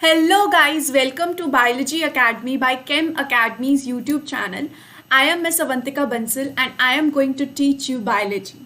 Hello guys, welcome to Biology Academy by Chem Academy's YouTube channel. I am Miss Avantika Bansal and I am going to teach you biology.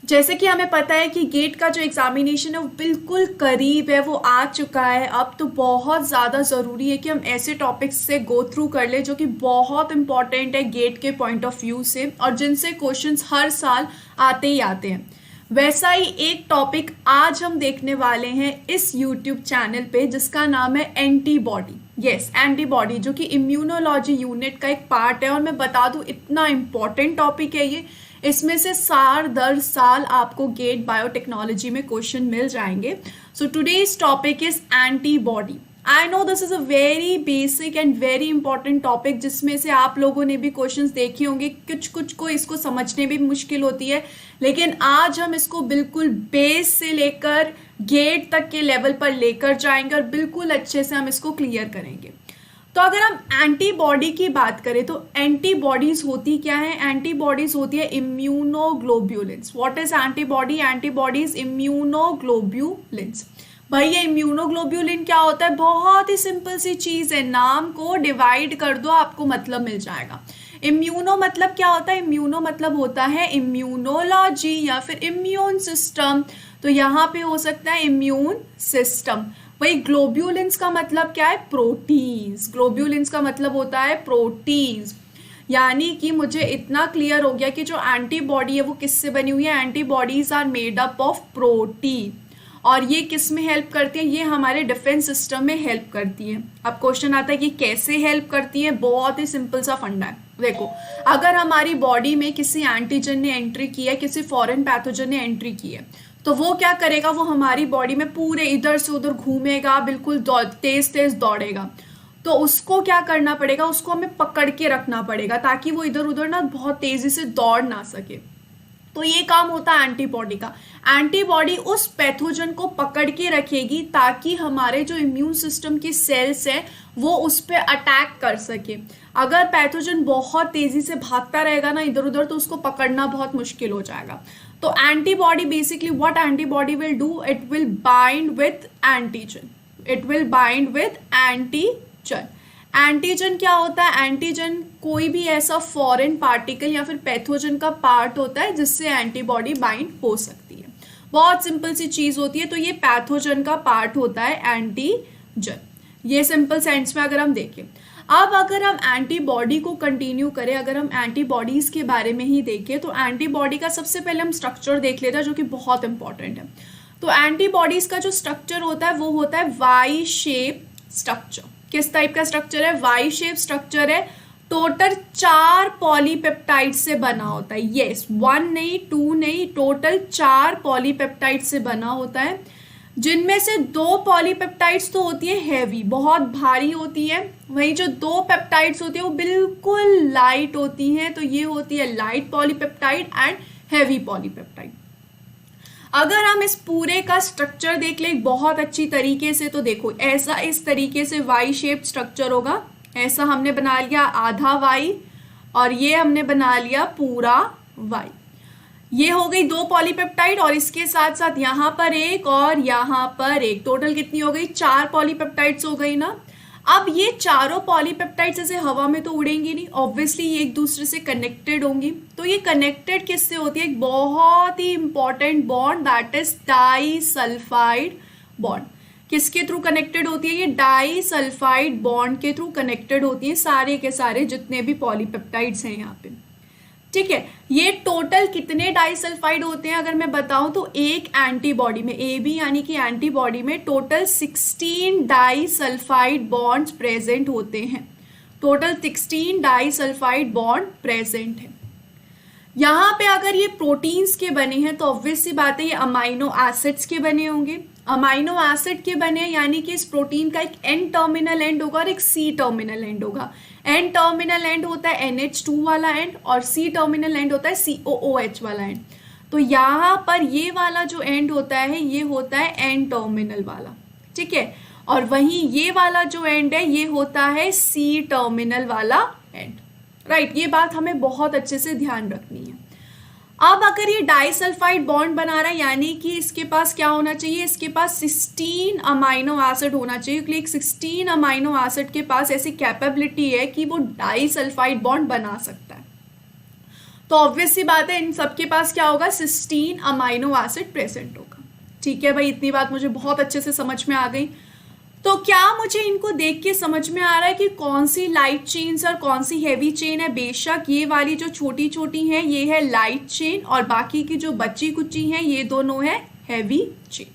जैसे कि हमें पता है कि gate का जो examination है वो बिल्कुल करीब है, वो आ चुका है। अब तो बहुत ज़्यादा ज़रूरी है कि हम ऐसे टॉपिक्स से गो थ्रू कर ले जो कि बहुत इंपॉर्टेंट है गेट के पॉइंट ऑफ व्यू से और जिनसे क्वेश्चंस हर साल आते ही आते हैं। वैसा ही एक टॉपिक आज हम देखने वाले हैं इस YouTube चैनल पे जिसका नाम है एंटीबॉडी। यस, एंटीबॉडी जो कि इम्यूनोलॉजी यूनिट का एक पार्ट है और मैं बता दूं इतना इम्पॉर्टेंट टॉपिक है ये। इसमें से साल दर साल आपको गेट बायोटेक्नोलॉजी में क्वेश्चन मिल जाएंगे। So today's topic is antibody. I know this is a very basic and very important topic जिसमें से आप लोगों ने भी क्वेश्चंस देखे होंगे। कुछ कुछ को इसको समझने में भी मुश्किल होती है, लेकिन आज हम इसको बिल्कुल बेस से लेकर गेट तक के लेवल पर लेकर जाएंगे और बिल्कुल अच्छे से हम इसको क्लियर करेंगे। तो अगर हम एंटीबॉडी की बात करें तो एंटीबॉडीज होती क्या है? एंटीबॉडीज होती है immunoglobulins. What is antibody? Antibodies immunoglobulins. भाई ये इम्यूनोग्लोब्यूलिन क्या होता है? बहुत ही सिंपल सी चीज है, नाम को डिवाइड कर दो आपको मतलब मिल जाएगा। इम्यूनो मतलब क्या होता है? इम्यूनो मतलब होता है इम्यूनोलॉजी या फिर इम्यून सिस्टम। तो यहाँ पे हो सकता है इम्यून सिस्टम। वही ग्लोब्यूलिन्स का मतलब क्या है? प्रोटीन्स। ग्लोब्यूलिन्स का मतलब होता है प्रोटीन्स। यानी कि मुझे इतना क्लियर हो गया कि जो एंटीबॉडी है वो किससे बनी हुई है? Antibodies are made up of protein. और ये किस में हेल्प करती है? ये हमारे डिफेंस सिस्टम में हेल्प करती है। अब क्वेश्चन आता है कि कैसे हेल्प करती है? बहुत ही सिंपल सा फंडा है। देखो, अगर हमारी बॉडी में किसी एंटीजन ने एंट्री की है, किसी फॉरेन पैथोजन ने एंट्री की है, तो वो क्या करेगा? वो हमारी बॉडी में पूरे इधर से उधर घूमेगा, बिल्कुल तेज तेज दौड़ेगा। तो उसको क्या करना पड़ेगा? उसको हमें पकड़ के रखना पड़ेगा ताकि वो इधर उधर ना बहुत तेजी से दौड़ ना सके। तो ये काम होता है एंटीबॉडी का। एंटीबॉडी उस पैथोजन को पकड़ के रखेगी ताकि हमारे जो इम्यून सिस्टम की सेल्स है वो उस पर अटैक कर सके। अगर पैथोजन बहुत तेजी से भागता रहेगा ना इधर उधर, तो उसको पकड़ना बहुत मुश्किल हो जाएगा। तो antibody basically what antibody will do, it will bind with antigen. It will bind with antigen. Antigen क्या होता है? एंटीजन कोई भी ऐसा फॉरेन पार्टिकल या फिर पैथोजन का पार्ट होता है जिससे एंटीबॉडी बाइंड हो सकती है। बहुत सिंपल सी चीज होती है। तो ये पैथोजन का पार्ट होता है एंटीजन। ये सिंपल सेंस में अगर हम देखें। अब अगर हम एंटीबॉडी को कंटिन्यू करें, अगर हम एंटीबॉडीज के बारे में ही देखें तो एंटीबॉडी का सबसे पहले हम स्ट्रक्चर देख लेते हैं जो कि बहुत इंपॉर्टेंट है। तो एंटीबॉडीज का जो स्ट्रक्चर होता है वो होता है वाई शेप स्ट्रक्चर। किस टाइप का स्ट्रक्चर है? वाई शेप स्ट्रक्चर है। टोटल 4 पॉलीपेप्टाइड से बना होता है। यस, 1 नहीं 2 नहीं, टोटल 4 पॉलीपेप्टाइड से बना होता है, जिनमें से 2 पॉलीपेप्टाइड्स तो होती है हैवी, बहुत भारी होती है। वहीं जो 2 पेप्टाइड्स होती है वो बिल्कुल लाइट होती हैं। तो ये होती है light polypeptide and heavy polypeptide. अगर हम इस पूरे का स्ट्रक्चर देख लें बहुत अच्छी तरीके से, तो देखो ऐसा इस तरीके से वाई शेप स्ट्रक्चर होगा। ऐसा हमने बना लिया आधा वाई और ये हमने बना लिया पूरा वाई। ये हो गई 2 पॉलीपेप्टाइड और इसके साथ साथ यहाँ पर एक और यहाँ पर एक। टोटल कितनी हो गई? 4 पॉलीपेप्टाइड्स हो गई ना। अब ये चारों पॉलीपेप्टाइड्स ऐसे हवा में तो उड़ेंगी नहीं, ऑब्वियसली ये एक दूसरे से कनेक्टेड होंगी। तो ये कनेक्टेड किससे होती है? एक बहुत ही important bond, that is disulphide bond. किसके थ्रू कनेक्टेड होती है? ये डाइसल्फाइड बॉन्ड के थ्रू कनेक्टेड होती है सारे के सारे जितने भी पॉलीपेप्टाइड्स हैं यहाँ पे। ठीक है, ये टोटल कितने डाइसल्फाइड होते हैं अगर मैं बताऊं तो एक एंटीबॉडी में, ए बी यानी कि एंटीबॉडी में टोटल 16 डाइसल्फाइड बॉन्ड्स प्रेजेंट होते हैं। टोटल 16 डाइसल्फाइड बॉन्ड प्रेजेंट है। यहाँ पे अगर ये प्रोटीन्स के बने हैं तो ऑब्वियस सी बात है ये अमाइनो एसिड्स के बने होंगे। अमाइनो एसिड के बने यानी कि इस प्रोटीन का एक एन टर्मिनल एंड होगा और एक सी टर्मिनल एंड होगा। एन टर्मिनल एंड होता है NH2 वाला एंड और सी टर्मिनल एंड होता है COOH वाला एंड। तो यहाँ पर ये वाला जो एंड होता है ये होता है एन टर्मिनल वाला। ठीक है, और वहीं ये वाला जो एंड है ये होता है सी टर्मिनल वाला एंड। राइट, ये बात हमें बहुत अच्छे से ध्यान रखनी है। अब अगर ये डाइसल्फाइड बॉन्ड बना रहा है यानी कि इसके पास क्या होना चाहिए, इसके पास 16 अमाइनो एसिड होना चाहिए, क्योंकि 16 अमाइनो एसिड के पास ऐसी कैपेबिलिटी है कि वो डाइसल्फाइड बॉन्ड बना सकता है। तो ऑब्वियस सी बात है इन सबके पास क्या होगा, 16 अमाइनो एसिड प्रेजेंट होगा। ठीक है भाई, इतनी बात मुझे बहुत अच्छे से समझ में आ गई। तो क्या मुझे इनको देख के समझ में आ रहा है कि कौन सी लाइट चेन्स और कौन सी हैवी चेन है? बेशक ये वाली जो छोटी छोटी हैं ये है लाइट चेन और बाकी की जो बची कुची हैं ये दोनों है हैवी चेन।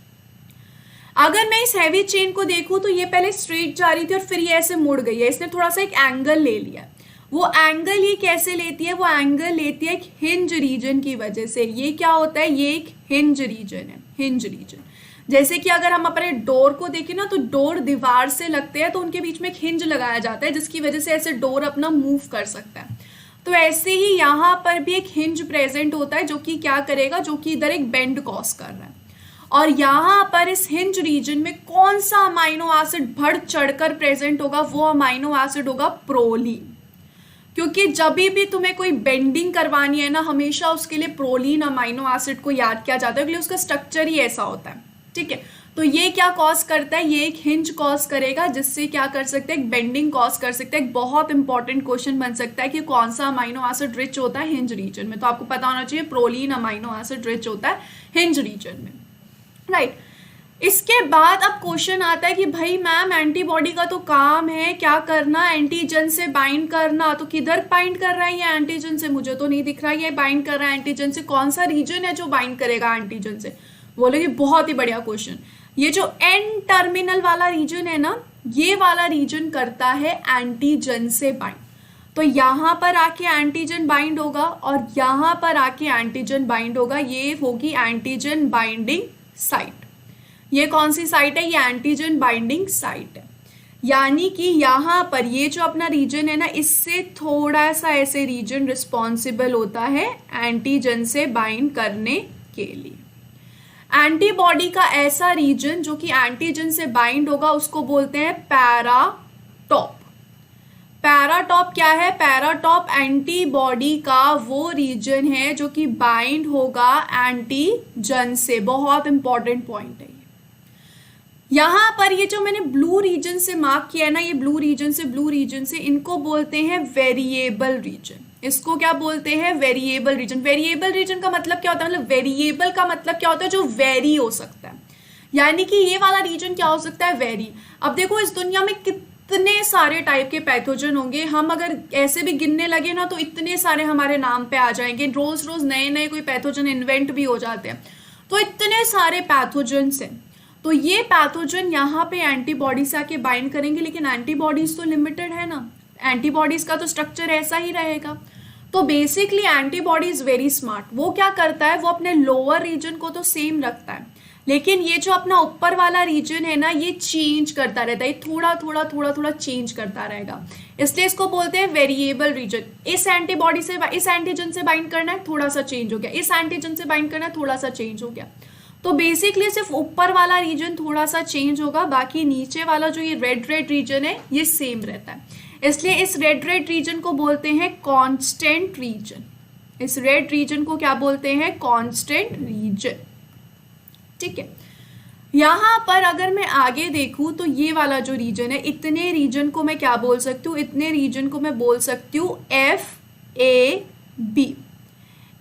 अगर मैं इस हैवी चेन को देखूं तो ये पहले स्ट्रेट जा रही थी और फिर ये ऐसे मुड़ गई है, इसने थोड़ा सा एक एंगल ले लिया। वो एंगल ये कैसे लेती है? वो एंगल लेती है एक हिंज रीजन की वजह से। ये क्या होता है? ये एक हिंज रीजन है, हिंज रीजन। जैसे कि अगर हम अपने डोर को देखें ना तो डोर दीवार से लगते हैं तो उनके बीच में एक हिंज लगाया जाता है जिसकी वजह से ऐसे डोर अपना मूव कर सकता है। तो ऐसे ही यहाँ पर भी एक हिंज प्रेजेंट होता है जो कि क्या करेगा, जो कि इधर एक बेंड कॉज कर रहा है। और यहाँ पर इस हिंज रीजन में कौन सा अमाइनो एसिड बढ़ चढ़कर प्रेजेंट होगा? वो अमाइनो एसिड होगा प्रोलीन। क्योंकि जब भी तुम्हें कोई बेंडिंग करवानी है ना, हमेशा उसके लिए प्रोलीन अमाइनो एसिड को याद किया जाता है क्योंकि उसका स्ट्रक्चर ही ऐसा होता है। ठीक है, तो ये क्या कॉज करता है? ये एक हिंज कॉज करेगा जिससे क्या कर सकते हैं, एक बेंडिंग कॉज कर सकते हैं। एक बहुत इंपॉर्टेंट क्वेश्चन बन सकता है कि कौन सा अमाइनो एसिड रिच होता है हिंज रीजन में। तो आपको पता होना चाहिए प्रोलीन अमाइनो एसिड रिच होता है हिंज रीजन में, राइट। इसके बाद अब क्वेश्चन आता है कि भाई मैम एंटीबॉडी का तो काम है क्या करना, एंटीजन से बाइंड करना। तो किधर बाइंड कर रहा है ये एंटीजन से? मुझे तो नहीं दिख रहा है ये बाइंड कर रहा है एंटीजन से। कौन सा रीजन है जो बाइंड करेगा एंटीजन से? बोलोगे बहुत ही बढ़िया क्वेश्चन। ये जो एन टर्मिनल वाला रीजन है ना, ये वाला रीजन करता है एंटीजन से बाइंड। तो यहां पर आके एंटीजन बाइंड होगा और यहां पर आके एंटीजन बाइंड होगा। ये होगी एंटीजन बाइंडिंग साइट। ये कौन सी साइट है? ये एंटीजन बाइंडिंग साइट है। यानी कि यहां पर ये जो अपना रीजन है ना, इससे थोड़ा सा ऐसे रीजन रिस्पॉन्सिबल होता है एंटीजन से बाइंड करने के लिए। एंटीबॉडी का ऐसा रीजन जो कि एंटीजन से बाइंड होगा उसको बोलते हैं पैराटॉप। पैराटॉप क्या है? पैराटॉप एंटीबॉडी का वो रीजन है जो कि बाइंड होगा एंटीजन से। बहुत इंपॉर्टेंट पॉइंट है। यहां पर ये जो मैंने ब्लू रीजन से मार्क किया है ना, ये ब्लू रीजन से इनको बोलते हैं वेरिएबल रीजन। इसको क्या बोलते हैं? Variable region. वेरिएबल रीजन का मतलब क्या होता है? मतलब वेरिएबल का मतलब क्या होता है? जो वेरी हो सकता है। यानी कि ये वाला रीजन क्या हो सकता है? वेरी। अब देखो इस दुनिया में कितने सारे टाइप के पैथोजन होंगे, हम अगर ऐसे भी गिनने लगे ना तो इतने सारे हमारे नाम पे आ जाएंगे। रोज रोज नए नए कोई पैथोजन इन्वेंट भी हो जाते हैं। तो इतने सारे पैथोजन्स हैं। तो ये पैथोजन यहाँ पे एंटीबॉडी से आके बाइंड करेंगे, लेकिन एंटीबॉडीज तो लिमिटेड है ना, एंटीबॉडीज का तो स्ट्रक्चर ऐसा ही रहेगा। तो basically antibody is very smart. वो क्या करता है? वो अपने लोअर रीजन को तो सेम रखता है, लेकिन ये जो अपना ऊपर वाला रीजन है ना, ये चेंज करता रहता है। थोड़ा चेंज करता रहेगा, इसलिए इसको बोलते हैं वेरिएबल रीजन। इस एंटीबॉडी से इस एंटीजन से बाइंड करना है, थोड़ा सा चेंज हो गया। इस एंटीजन से बाइंड करना है, थोड़ा सा चेंज हो गया। तो बेसिकली सिर्फ ऊपर वाला रीजन थोड़ा सा चेंज होगा, बाकी नीचे वाला जो ये रेड रीजन है ये सेम रहता है। इसलिए इस रेड रीजन को बोलते हैं कांस्टेंट रीजन। इस रेड रीजन को क्या बोलते हैं? Constant region. ठीक है, यहां पर अगर मैं आगे देखूं तो ये वाला जो रीजन है, इतने रीजन को मैं क्या बोल सकती हूँ? इतने रीजन को मैं बोल सकती हूँ FAB।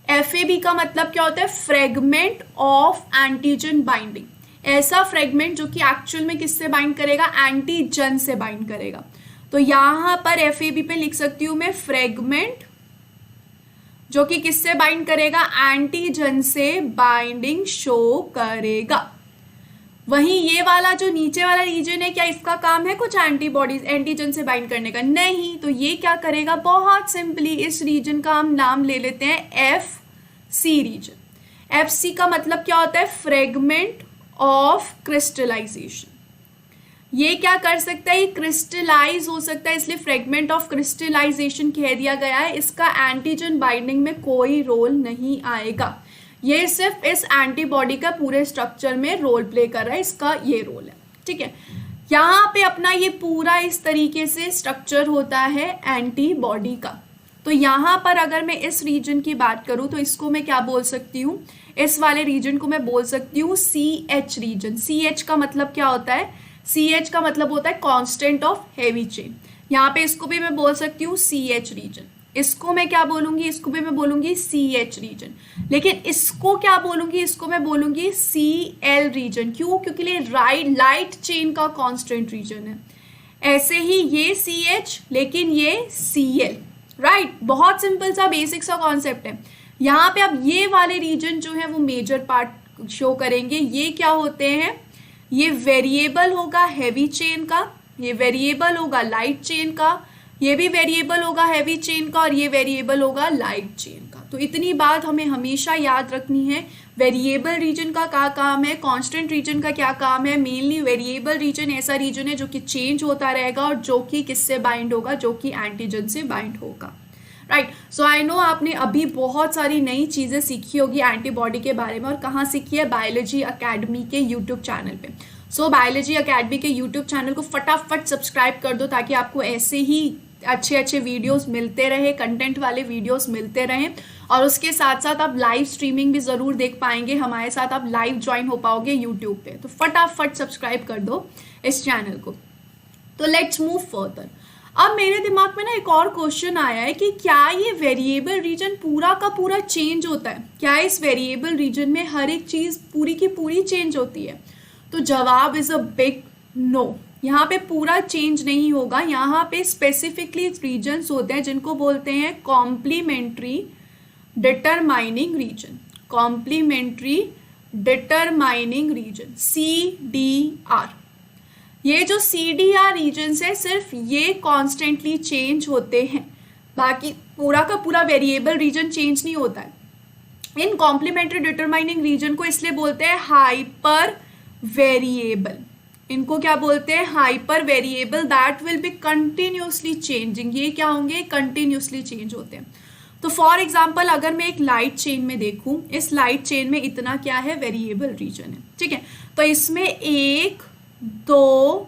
FAB का मतलब क्या होता है? Fragment of antigen binding. ऐसा फ्रेगमेंट जो कि एक्चुअल में किससे बाइंड करेगा? एंटीजन से बाइंड करेगा। तो यहां पर FAB पे लिख सकती हूं मैं फ्रेगमेंट जो कि किससे बाइंड करेगा? एंटीजन से बाइंडिंग शो करेगा। वहीं ये वाला जो नीचे वाला रीजन है, क्या इसका काम है कुछ एंटीबॉडीज एंटीजन से बाइंड करने का? नहीं। तो ये क्या करेगा? बहुत सिंपली इस रीजन का हम नाम ले लेते हैं FC रीजन। FC का मतलब क्या होता है? Fragment of crystallization. ये क्या कर सकता है? ये क्रिस्टलाइज हो सकता है, इसलिए फ्रेगमेंट ऑफ क्रिस्टलाइजेशन कह दिया गया है। इसका एंटीजन बाइंडिंग में कोई रोल नहीं आएगा। ये सिर्फ इस एंटीबॉडी का पूरे स्ट्रक्चर में रोल प्ले कर रहा है, इसका ये रोल है। ठीक है, यहाँ पे अपना ये पूरा इस तरीके से स्ट्रक्चर होता है एंटीबॉडी का। तो यहाँ पर अगर मैं इस रीजन की बात करूँ तो इसको मैं क्या बोल सकती हूँ, इस वाले रीजन को मैं बोल सकती हूँ CH रीजन। CH का मतलब क्या होता है, CH का मतलब होता है कांस्टेंट ऑफ हेवी चेन। यहाँ पे इसको भी मैं बोल सकती हूँ CH रीजन, इसको मैं क्या बोलूंगी, इसको भी मैं बोलूंगी CH रीजन, लेकिन इसको क्या बोलूंगी, इसको मैं बोलूंगी CL रीजन। क्यों? क्योंकि ये लाइट चेन का कांस्टेंट रीजन है। ऐसे ही ये CH लेकिन ये CL, राइट। बहुत सिंपल सा बेसिक सा कॉन्सेप्ट है। यहाँ पे अब ये वाले रीजन जो है वो मेजर पार्ट शो करेंगे। ये क्या होते हैं, ये वेरिएबल होगा हैवी चेन का, ये वेरिएबल होगा लाइट चेन का, ये भी वेरिएबल होगा हैवी चेन का, और ये वेरिएबल होगा लाइट चेन का। तो इतनी बात हमें हमेशा याद रखनी है। वेरिएबल रीजन का क्या काम है, कांस्टेंट रीजन का क्या काम है। मेनली वेरिएबल रीजन ऐसा रीजन है जो कि चेंज होता रहेगा और जो कि किससे बाइंड होगा, जो कि एंटीजन से बाइंड होगा, राइट। सो आई नो आपने अभी बहुत सारी नई चीज़ें सीखी होगी एंटीबॉडी के बारे में, और कहाँ सीखी है, बायोलॉजी अकेडमी के यूट्यूब चैनल पे। सो बायोलॉजी अकेडमी के यूट्यूब चैनल को फटाफट सब्सक्राइब कर दो ताकि आपको ऐसे ही अच्छे अच्छे वीडियोस मिलते रहे, कंटेंट वाले वीडियोस मिलते रहें। और उसके साथ साथ आप लाइव स्ट्रीमिंग भी ज़रूर देख पाएंगे हमारे साथ, आप लाइव ज्वाइन हो पाओगे यूट्यूब पे। तो फटाफट सब्सक्राइब कर दो इस चैनल को। तो लेट्स मूव फर्दर। अब मेरे दिमाग में ना एक और क्वेश्चन आया है कि क्या ये वेरिएबल रीजन पूरा का पूरा चेंज होता है, क्या इस वेरिएबल रीजन में हर एक चीज़ पूरी की पूरी चेंज होती है? तो जवाब इज अ बिग नो। यहाँ पे पूरा चेंज नहीं होगा। यहाँ पे स्पेसिफिकली रीजन्स होते हैं जिनको बोलते हैं complementary determining region, complementary determining region, CDR। ये जो CDR रीजन्स है सिर्फ ये कॉन्स्टेंटली चेंज होते हैं, बाकी पूरा का पूरा वेरिएबल रीजन चेंज नहीं होता है। इन कॉम्प्लीमेंट्री डिटरमाइनिंग रीजन को इसलिए बोलते हैं हाइपर वेरिएबल। इनको क्या बोलते हैं, hyper variable, that will be continuously changing. ये क्या होंगे, कंटिन्यूसली चेंज होते हैं। तो फॉर एग्जाम्पल अगर मैं एक लाइट चेन में देखूं, इस लाइट चेन में इतना क्या है, वेरिएबल रीजन है, ठीक है। तो इसमें 1 2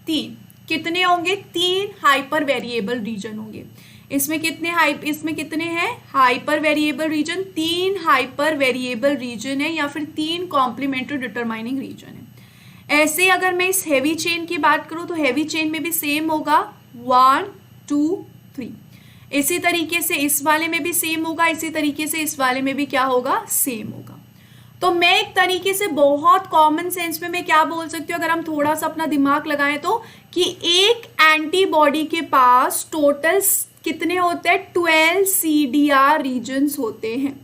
3 कितने होंगे, 3 हाइपर वेरिएबल रीजन होंगे। इसमें कितने हैं hyper variable region, 3 hyper variable region है, या फिर 3 कॉम्प्लीमेंट्री डिटरमाइनिंग रीजन है। ऐसे अगर मैं इस हैवी चेन की बात करूं तो हैवी चेन में भी सेम होगा 1 2 3। इसी तरीके से इस वाले में भी सेम होगा, इसी तरीके से इस वाले में भी क्या होगा, सेम होगा। तो मैं एक तरीके से बहुत कॉमन सेंस में मैं क्या बोल सकती हूँ, अगर हम थोड़ा सा अपना दिमाग लगाएं तो, कि एक एंटीबॉडी के पास टोटल कितने होते हैं, 12 CDR रीजन्स होते हैं।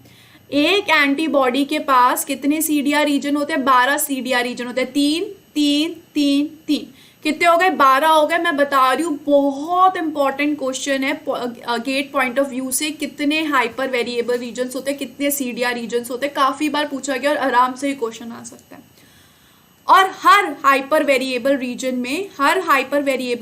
एक एंटीबॉडी के पास कितने CDR रीजन होते हैं, 12 CDR रीजन होते हैं। 3 3 3 3 कितने हो गए, 12 हो गए। मैं बता रही हूँ बहुत इंपॉर्टेंट क्वेश्चन है गेट पॉइंट ऑफ व्यू से, कितने हाइपर वेरिएबल रीजन्स होते हैं, कितने CDR रीजन्स होते हैं, काफी बार पूछा गया और आराम से ही क्वेश्चन आ सकता है। और हर हाइपर वेरिएबल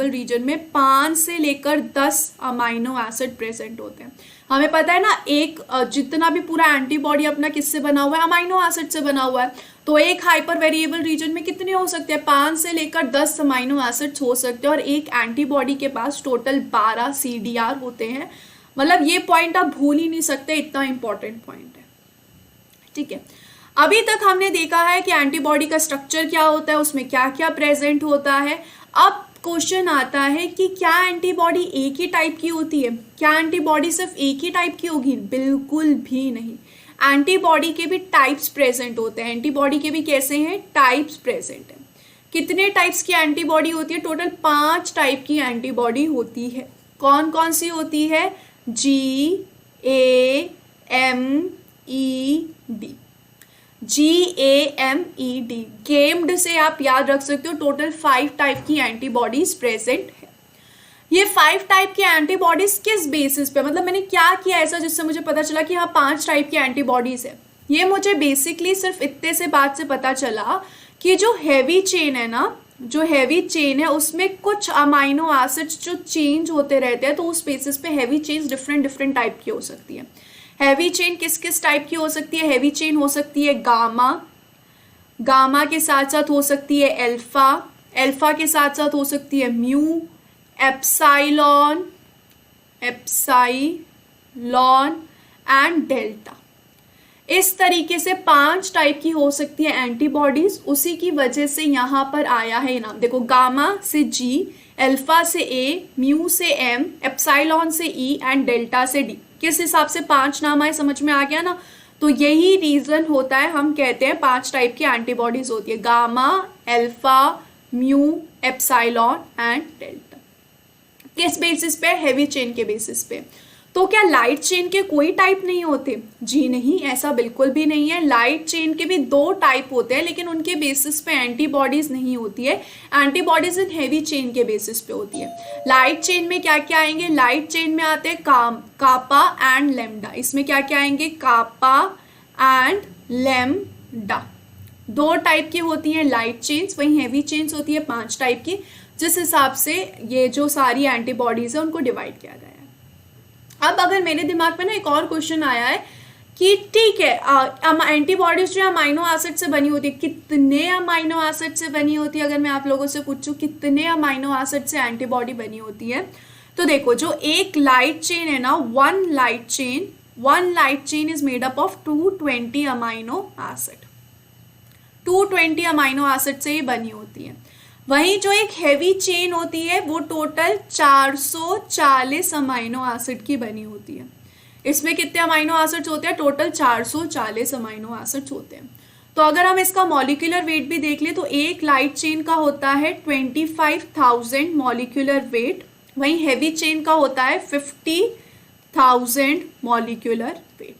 रीजन में 5 से लेकर 10 अमाइनो एसिड प्रेजेंट होते हैं। हमें पता है ना, एक जितना भी पूरा एंटीबॉडी अपना किससे बना हुआ है, अमाइनो एसिड से बना हुआ है। तो एक हाइपर वेरिएबल रीजन में कितने हो सकते हैं, 5 से लेकर 10 अमाइनो एसिड्स हो सकते हैं, और एक एंटीबॉडी के पास टोटल 12 CDR होते हैं। मतलब ये पॉइंट आप भूल ही नहीं सकते, इतना इंपॉर्टेंट पॉइंट है, ठीक है। अभी तक हमने देखा है कि एंटीबॉडी का स्ट्रक्चर क्या होता है, उसमें क्या क्या प्रेजेंट होता है। अब क्वेश्चन आता है कि क्या एंटीबॉडी एक ही टाइप की होती है, क्या एंटीबॉडी सिर्फ एक ही टाइप की होगी, बिल्कुल भी नहीं। एंटीबॉडी के भी टाइप्स प्रेजेंट होते हैं। एंटीबॉडी के भी कैसे हैं, टाइप्स प्रेजेंट है। कितने टाइप्स की एंटीबॉडी होती है, टोटल 5 टाइप की एंटीबॉडी होती है। कौन कौन सी होती है, GAMED, GAMED, गेम्ड से आप याद रख सकते हो। टोटल 5 टाइप की एंटीबॉडीज प्रेजेंट है। ये 5 टाइप की एंटीबॉडीज किस बेसिस पे, मतलब मैंने क्या किया ऐसा जिससे मुझे पता चला कि हाँ 5 टाइप की एंटीबॉडीज है। ये मुझे बेसिकली सिर्फ इतने से बात से पता चला कि जो हैवी चेन है ना, जो हैवी चेन है उसमें कुछ अमाइनो एसिड्स जो चेंज होते रहते हैं, तो उस बेसिस पे हैवी चेन डिफरेंट टाइप की हो सकती है। हैवी चेन किस किस टाइप की हो सकती है, हैवी चेन हो सकती है गामा के साथ साथ हो सकती है एल्फा के साथ साथ हो सकती है mu, epsilon, lawn and delta. इस तरीके से 5 टाइप की हो सकती है एंटीबॉडीज। उसी की वजह से यहाँ पर आया है नाम। देखो, गामा से जी, अल्फा से ए, म्यू से एम, एप्सिलॉन से ई एंड डेल्टा से डी। किस हिसाब से 5 नाम आए, समझ में आ गया ना। तो यही रीजन होता है, हम कहते हैं 5 टाइप की एंटीबॉडीज होती है, gamma, alpha, mu, epsilon and delta. किस बेसिस पे? हेवी चेन के बेसिस पे। तो क्या लाइट चेन के कोई टाइप नहीं होते? जी नहीं, ऐसा बिल्कुल भी नहीं है। लाइट चेन के भी 2 टाइप होते हैं, लेकिन उनके बेसिस पे एंटीबॉडीज नहीं होती है। एंटीबॉडीज इन हेवी चेन के बेसिस पे होती है। लाइट चेन में क्या क्या आएंगे? लाइट चेन में आते हैं कापा एंड लेमडा। इसमें क्या क्या आएंगे? कापा एंड लेमडा। 2 टाइप की होती है लाइट चेन्स, वहीं हेवी चेन्स होती है 5 टाइप की, जिस हिसाब से ये जो सारी एंटीबॉडीज है उनको डिवाइड किया गया है। अब अगर मेरे दिमाग में ना एक और क्वेश्चन आया है कि ठीक है, एंटीबॉडीज जो अमाइनो एसिड से बनी होती है, कितने अमाइनो एसिड से बनी होती है? अगर मैं आप लोगों से पूछूं कितने अमाइनो एसिड से एंटीबॉडी बनी होती है, तो देखो, जो एक लाइट चेन है ना, one light chain is made up of 220 amino acid. 220 amino acid से ये बनी होती है। वहीं जो एक हैवी चेन होती है वो टोटल 440 अमाइनो एसिड की बनी होती है। इसमें कितने अमाइनो एसिड्स होते हैं? टोटल 440 अमाइनो एसिड्स होते हैं। तो अगर हम इसका मॉलिक्यूलर वेट भी देख लें तो एक लाइट चेन का होता है 25,000 मॉलिक्यूलर वेट, वहीं हैवी चेन का होता है 50,000 मॉलिक्यूलर वेट।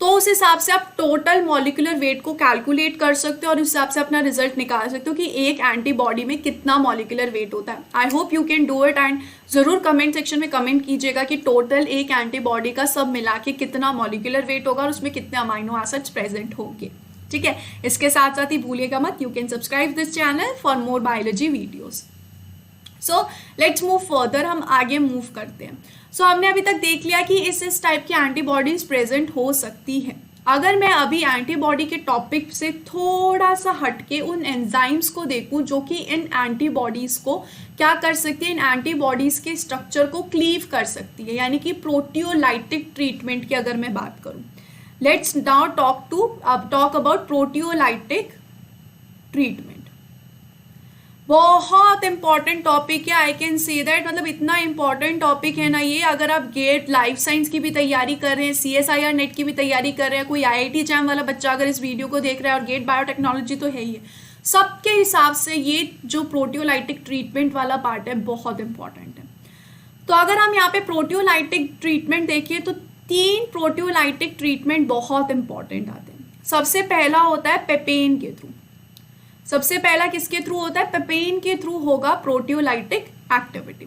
तो उस हिसाब से आप टोटल मॉलिक्यूलर वेट को कैलकुलेट कर सकते हो और उस हिसाब से अपना रिजल्ट निकाल सकते हो कि एक एंटीबॉडी में कितना मॉलिक्यूलर वेट होता है। I hope you can do it and जरूर कमेंट सेक्शन में कमेंट कीजिएगा कि टोटल एक एंटीबॉडी का सब मिला के कितना मॉलिक्यूलर वेट होगा और उसमें कितने अमाइनो एसिड्स प्रेजेंट होंगे। ठीक है, इसके साथ साथ ही भूलिएगा मत, you can subscribe this channel for more biology videos. So let's move further, हम आगे मूव करते हैं। सो हमने अभी तक देख लिया कि इस टाइप की एंटीबॉडीज प्रेजेंट हो सकती है। अगर मैं अभी एंटीबॉडी के टॉपिक से थोड़ा सा हटके उन एंजाइम्स को देखूं जो कि इन एंटीबॉडीज को क्या कर सकती है, इन एंटीबॉडीज के स्ट्रक्चर को क्लीव कर सकती है, यानी कि प्रोटियोलाइटिक ट्रीटमेंट की अगर मैं बात करूं। Let's now talk about proteolytic treatment. बहुत इंपॉर्टेंट टॉपिक है, आई कैन से दैट। मतलब इतना इंपॉर्टेंट टॉपिक है ना ये, अगर आप गेट लाइफ साइंस की भी तैयारी कर रहे हैं, CSIR नेट की भी तैयारी कर रहे हैं, कोई IIT जैम वाला बच्चा अगर इस वीडियो को देख रहा है, और गेट बायोटेक्नोलॉजी तो है ही है, सबके हिसाब से ये जो प्रोटियोलाइटिक ट्रीटमेंट वाला पार्ट है बहुत इंपॉर्टेंट है। तो अगर हम यहाँ पे प्रोटियोलाइटिक ट्रीटमेंट देखिए तो 3 प्रोटियोलाइटिक ट्रीटमेंट बहुत इंपॉर्टेंट आते हैं। सबसे पहला होता है पेपेन के थ्रू। सबसे पहला किसके थ्रू होता है? पेपेन के थ्रू होगा प्रोटियोलाइटिक एक्टिविटी।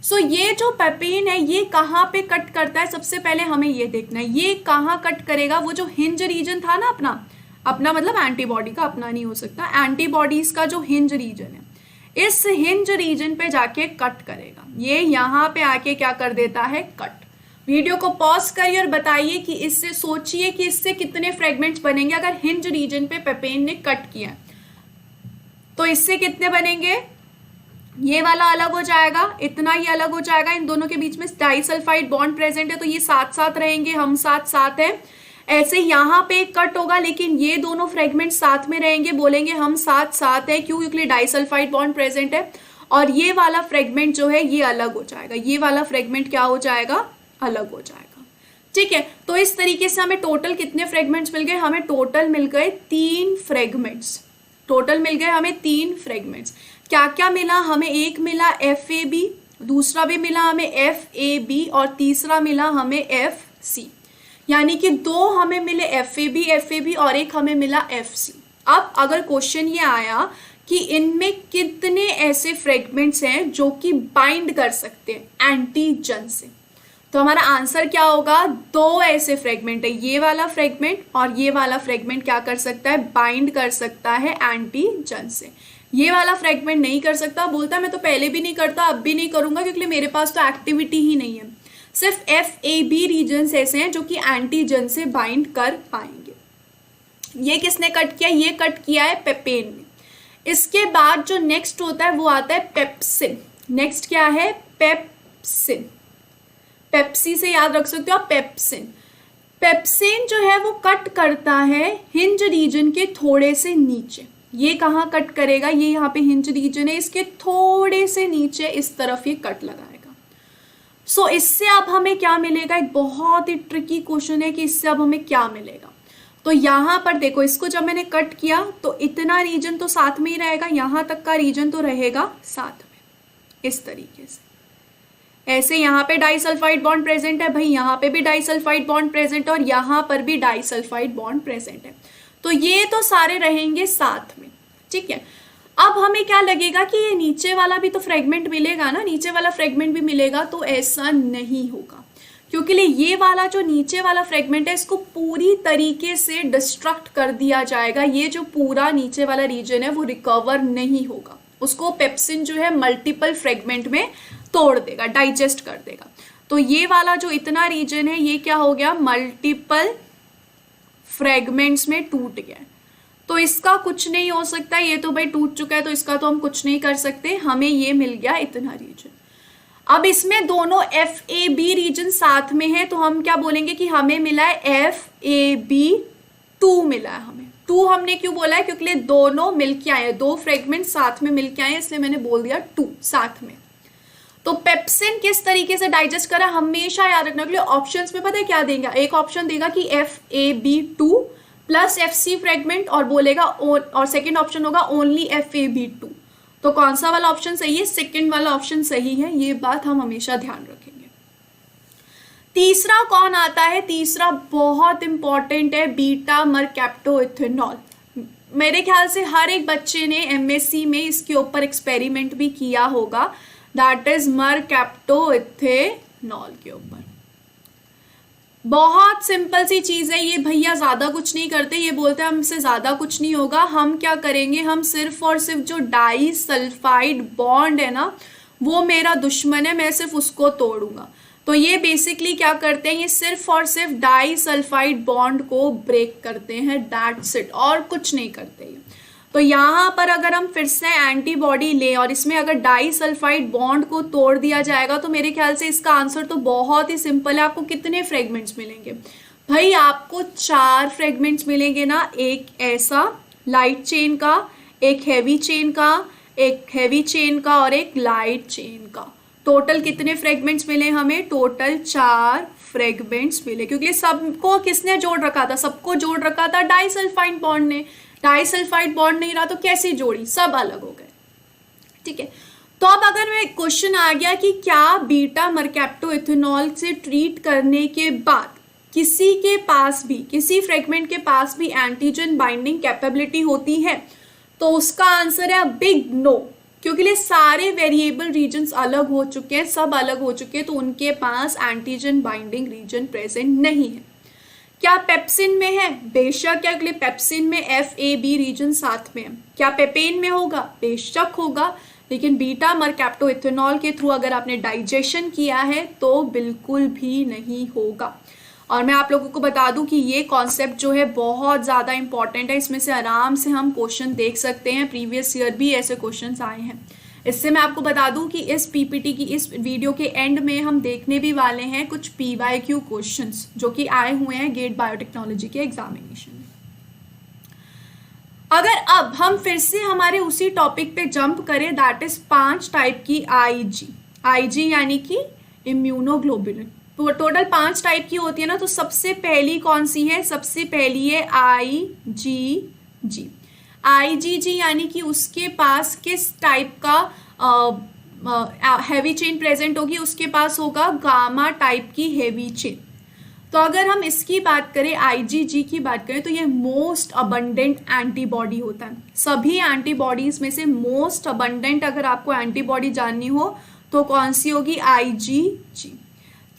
सो ये जो पेपेन है ये कहाँ पे कट करता है? सबसे पहले हमें ये देखना है ये कहाँ कट करेगा। वो जो हिंज रीजन था ना अपना मतलब एंटीबॉडी का, अपना नहीं हो सकता, एंटीबॉडीज का जो हिंज रीजन है, इस हिंज रीजन पे जाके कट करेगा। ये यहाँ पे आके क्या कर देता है? कट। वीडियो को पॉज करिए और बताइए कि इससे, सोचिए कि इससे कितने फ्रेगमेंट्स बनेंगे अगर हिंज रीजन पे पेपेन ने कट किया तो इससे कितने बनेंगे? ये वाला अलग हो जाएगा, इतना ही अलग हो जाएगा, इन दोनों के बीच में डाइसल्फाइड बॉन्ड प्रेजेंट है तो ये साथ साथ रहेंगे, हम साथ साथ हैं। ऐसे यहाँ पे कट होगा लेकिन ये दोनों फ्रेगमेंट साथ में रहेंगे, बोलेंगे हम साथ साथ हैं, क्यों? क्योंकि डाइसल्फाइड बॉन्ड प्रेजेंट है। और ये वाला फ्रेगमेंट जो है ये अलग हो जाएगा, ये वाला फ्रेगमेंट क्या हो जाएगा? अलग हो जाएगा। ठीक है, तो इस तरीके से हमें टोटल कितने फ्रेगमेंट्स मिल गए? हमें टोटल मिल गए 3 फ्रेगमेंट्स। टोटल मिल गए हमें 3 फ्रेगमेंट्स। क्या क्या मिला हमें? एक मिला FAB, दूसरा भी मिला हमें FAB और तीसरा मिला हमें FC। यानी कि 2 हमें मिले FAB और एक हमें मिला FC। अब अगर क्वेश्चन ये आया कि इनमें कितने ऐसे फ्रेगमेंट्स हैं जो कि बाइंड कर सकते हैं एंटीजन से, तो हमारा आंसर क्या होगा? 2 ऐसे फ्रेगमेंट है, ये वाला फ्रेगमेंट और ये वाला फ्रेगमेंट क्या कर सकता है? बाइंड कर सकता है एंटीजन से। ये वाला फ्रेगमेंट नहीं कर सकता, बोलता मैं तो पहले भी नहीं करता, अब भी नहीं करूंगा क्योंकि मेरे पास तो एक्टिविटी ही नहीं है। सिर्फ FAB रीजन्स ऐसे हैं जो कि एंटीजन से बाइंड कर पाएंगे। ये किसने कट किया? ये कट किया है पेपेन ने। इसके बाद जो नेक्स्ट होता है वो आता है पेप्सिन। नेक्स्ट क्या है? पेप्सिन। पेप्सी से याद रख सकते हो आप पेप्सिन। पेप्सिन जो है वो कट करता है हिंज रीजन के थोड़े से नीचे। ये कहाँ कट करेगा, ये यहाँ पे हिंज रीजन है, इसके थोड़े से नीचे इस तरफ ये कट लगाएगा। सो इससे अब हमें क्या मिलेगा, एक बहुत ही ट्रिकी क्वेश्चन है कि इससे अब हमें क्या मिलेगा। तो यहाँ पर देखो, इसको जब मैंने कट किया तो इतना रीजन तो साथ में ही रहेगा, यहाँ तक का रीजन तो रहेगा साथ में, इस तरीके से। ऐसे यहाँ पे डाइसल्फाइड बॉन्ड प्रेजेंट है भाई, यहाँ पे भी डाइसल्फाइड बॉन्ड प्रेजेंट है और यहाँ पर भी डाइसल्फाइड बॉन्ड प्रेजेंट है। तो ये तो सारे रहेंगे साथ में, ठीक है। अब हमें क्या लगेगा कि ये नीचे वाला भी तो फ्रेगमेंट मिलेगा ना, नीचे वाला फ्रेगमेंट भी मिलेगा। तो ऐसा नहीं होगा, क्योंकि ये वाला जो नीचे वाला फ्रेगमेंट है इसको पूरी तरीके से डिस्ट्रक्ट कर दिया जाएगा। ये जो पूरा नीचे वाला रीजन है वो रिकवर नहीं होगा, उसको पेप्सिन जो है मल्टीपल फ्रेगमेंट में तोड़ देगा, डाइजेस्ट कर देगा। तो ये वाला जो इतना रीजन है ये क्या हो गया, मल्टीपल फ्रेगमेंट्स में टूट गया। तो इसका कुछ नहीं हो सकता, ये तो भाई टूट चुका है, तो इसका तो हम कुछ नहीं कर सकते। हमें ये मिल गया इतना रीजन। अब इसमें दोनों FAB रीजन साथ में है, तो हम क्या बोलेंगे कि हमें मिला है FAB2 मिला है हमें। 2 हमने क्यों बोला है, क्योंकि दोनों मिलके आए, दो फ्रेगमेंट साथ में मिलके आए, इसलिए मैंने बोल दिया 2 साथ में। तो पेप्सिन किस तरीके से डाइजेस्ट करा, हमेशा याद रखना के लिए ऑप्शंस में पता है क्या देगा, एक ऑप्शन देगा कि FAB2 प्लस FC फ्रेगमेंट और बोलेगा और सेकेंड ऑप्शन होगा ओनली FAB2। तो कौन सा वाला ऑप्शन सही है, सेकेंड वाला ऑप्शन सही है, ये बात हम हमेशा ध्यान रखेंगे। तीसरा कौन आता है, तीसरा बहुत इंपॉर्टेंट है, बीटा मरकैप्टोइथेनॉल। मेरे ख्याल से हर एक बच्चे ने MSc में इसके ऊपर एक्सपेरिमेंट भी किया होगा, दैट इज मरकैप्टोइथेनॉल के ऊपर। बहुत सिंपल सी चीज है ये, भैया ज्यादा कुछ नहीं करते, ये बोलते हैं हमसे ज्यादा कुछ नहीं होगा। हम क्या करेंगे, हम सिर्फ और सिर्फ जो डाइसल्फाइड बॉन्ड है ना वो मेरा दुश्मन है, मैं सिर्फ उसको तोड़ूंगा। तो ये बेसिकली क्या करते हैं, ये सिर्फ और सिर्फ डाइसल्फाइड बॉन्ड को ब्रेक करते हैं, दैट्स इट, और कुछ नहीं करते ये। तो यहाँ पर अगर हम फिर से एंटीबॉडी लें और इसमें अगर डाइसल्फाइड बॉन्ड को तोड़ दिया जाएगा तो मेरे ख्याल से इसका आंसर तो बहुत ही सिंपल है। आपको कितने फ्रेगमेंट्स मिलेंगे भाई, आपको 4 फ्रेगमेंट्स मिलेंगे ना, एक ऐसा लाइट चेन का, एक हैवी चेन का, एक हैवी चेन का और एक लाइट चेन का। टोटल कितने फ्रेगमेंट्स मिले हमें, टोटल 4 फ्रेगमेंट्स मिले, क्योंकि सबको किसने जोड़ रखा था, सबको जोड़ रखा था डाइसल्फाइड बॉन्ड ने। डाइसल्फाइड बॉन्ड नहीं रहा तो कैसी जोड़ी, सब अलग हो गए, ठीक है। तो अब अगर मैं क्वेश्चन आ गया कि क्या बीटा मरकैप्टोइथेनॉल से ट्रीट करने के बाद किसी के पास भी, किसी फ्रेगमेंट के पास भी एंटीजन बाइंडिंग कैपेबिलिटी होती है, तो उसका आंसर है बिग नो, क्योंकि ये सारे वेरिएबल रीजन्स अलग हो चुके हैं, सब अलग हो चुके हैं, तो उनके पास एंटीजन बाइंडिंग रीजन प्रेजेंट नहीं है। क्या पेप्सिन में है, बेशक है, अगले पेप्सिन में FAB रीजन साथ में है। क्या पेपेन में होगा, बेशक होगा, लेकिन बीटा मरकैप्टोइथेनॉल के थ्रू अगर आपने डाइजेशन किया है तो बिल्कुल भी नहीं होगा। और मैं आप लोगों को बता दूं कि ये कॉन्सेप्ट जो है बहुत ज़्यादा इंपॉर्टेंट है, इसमें से आराम से हम क्वेश्चन देख सकते हैं, प्रीवियस ईयर भी ऐसे क्वेश्चंस आए हैं। इससे मैं आपको बता दूं कि इस PPT की इस वीडियो के एंड में हम देखने भी वाले हैं कुछ PYQ क्वेश्चंस जो कि आए हुए हैं गेट बायोटेक्नोलॉजी के एग्जामिनेशन में। अगर अब हम फिर से हमारे उसी टॉपिक पे जंप करें, दैट इज 5 टाइप की IG यानी कि इम्यूनोग्लोबुलिन। तो टोटल 5 टाइप की होती है ना, तो सबसे पहली कौन सी है, सबसे पहली है IgG। IgG यानी कि उसके पास किस टाइप का हैवी चेन प्रेजेंट होगी, उसके पास होगा गामा टाइप की हैवी चेन। तो अगर हम इसकी बात करें, IgG की बात करें, तो ये मोस्ट अबंडेंट एंटीबॉडी होता है। सभी एंटीबॉडीज में से मोस्ट अबंडेंट अगर आपको एंटीबॉडी जाननी हो तो कौन सी होगी, IgG।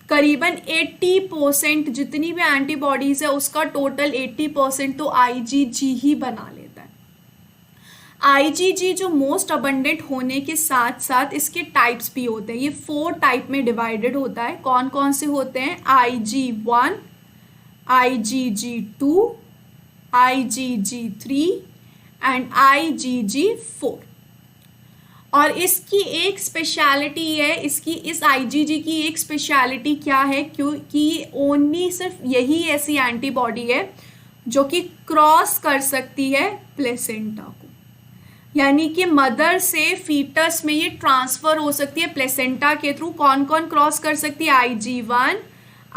करीबन 80% जितनी भी एंटीबॉडीज है उसका टोटल 80% तो IgG ही बना लेता है। IgG जो मोस्ट अबंडेंट होने के साथ साथ इसके टाइप्स भी होते हैं, ये 4 टाइप में डिवाइडेड होता है। कौन कौन से होते हैं, IG1, IgG2, IgG3 and IgG4। और इसकी एक स्पेशलिटी है, इसकी इस आईजीजी की एक स्पेशलिटी क्या है, क्योंकि ओनली सिर्फ यही ऐसी एंटीबॉडी है जो कि क्रॉस कर सकती है प्लेसेंटा को, यानी कि मदर से फीटस में ये ट्रांसफर हो सकती है प्लेसेंटा के थ्रू। कौन कौन क्रॉस कर सकती है? IgG1,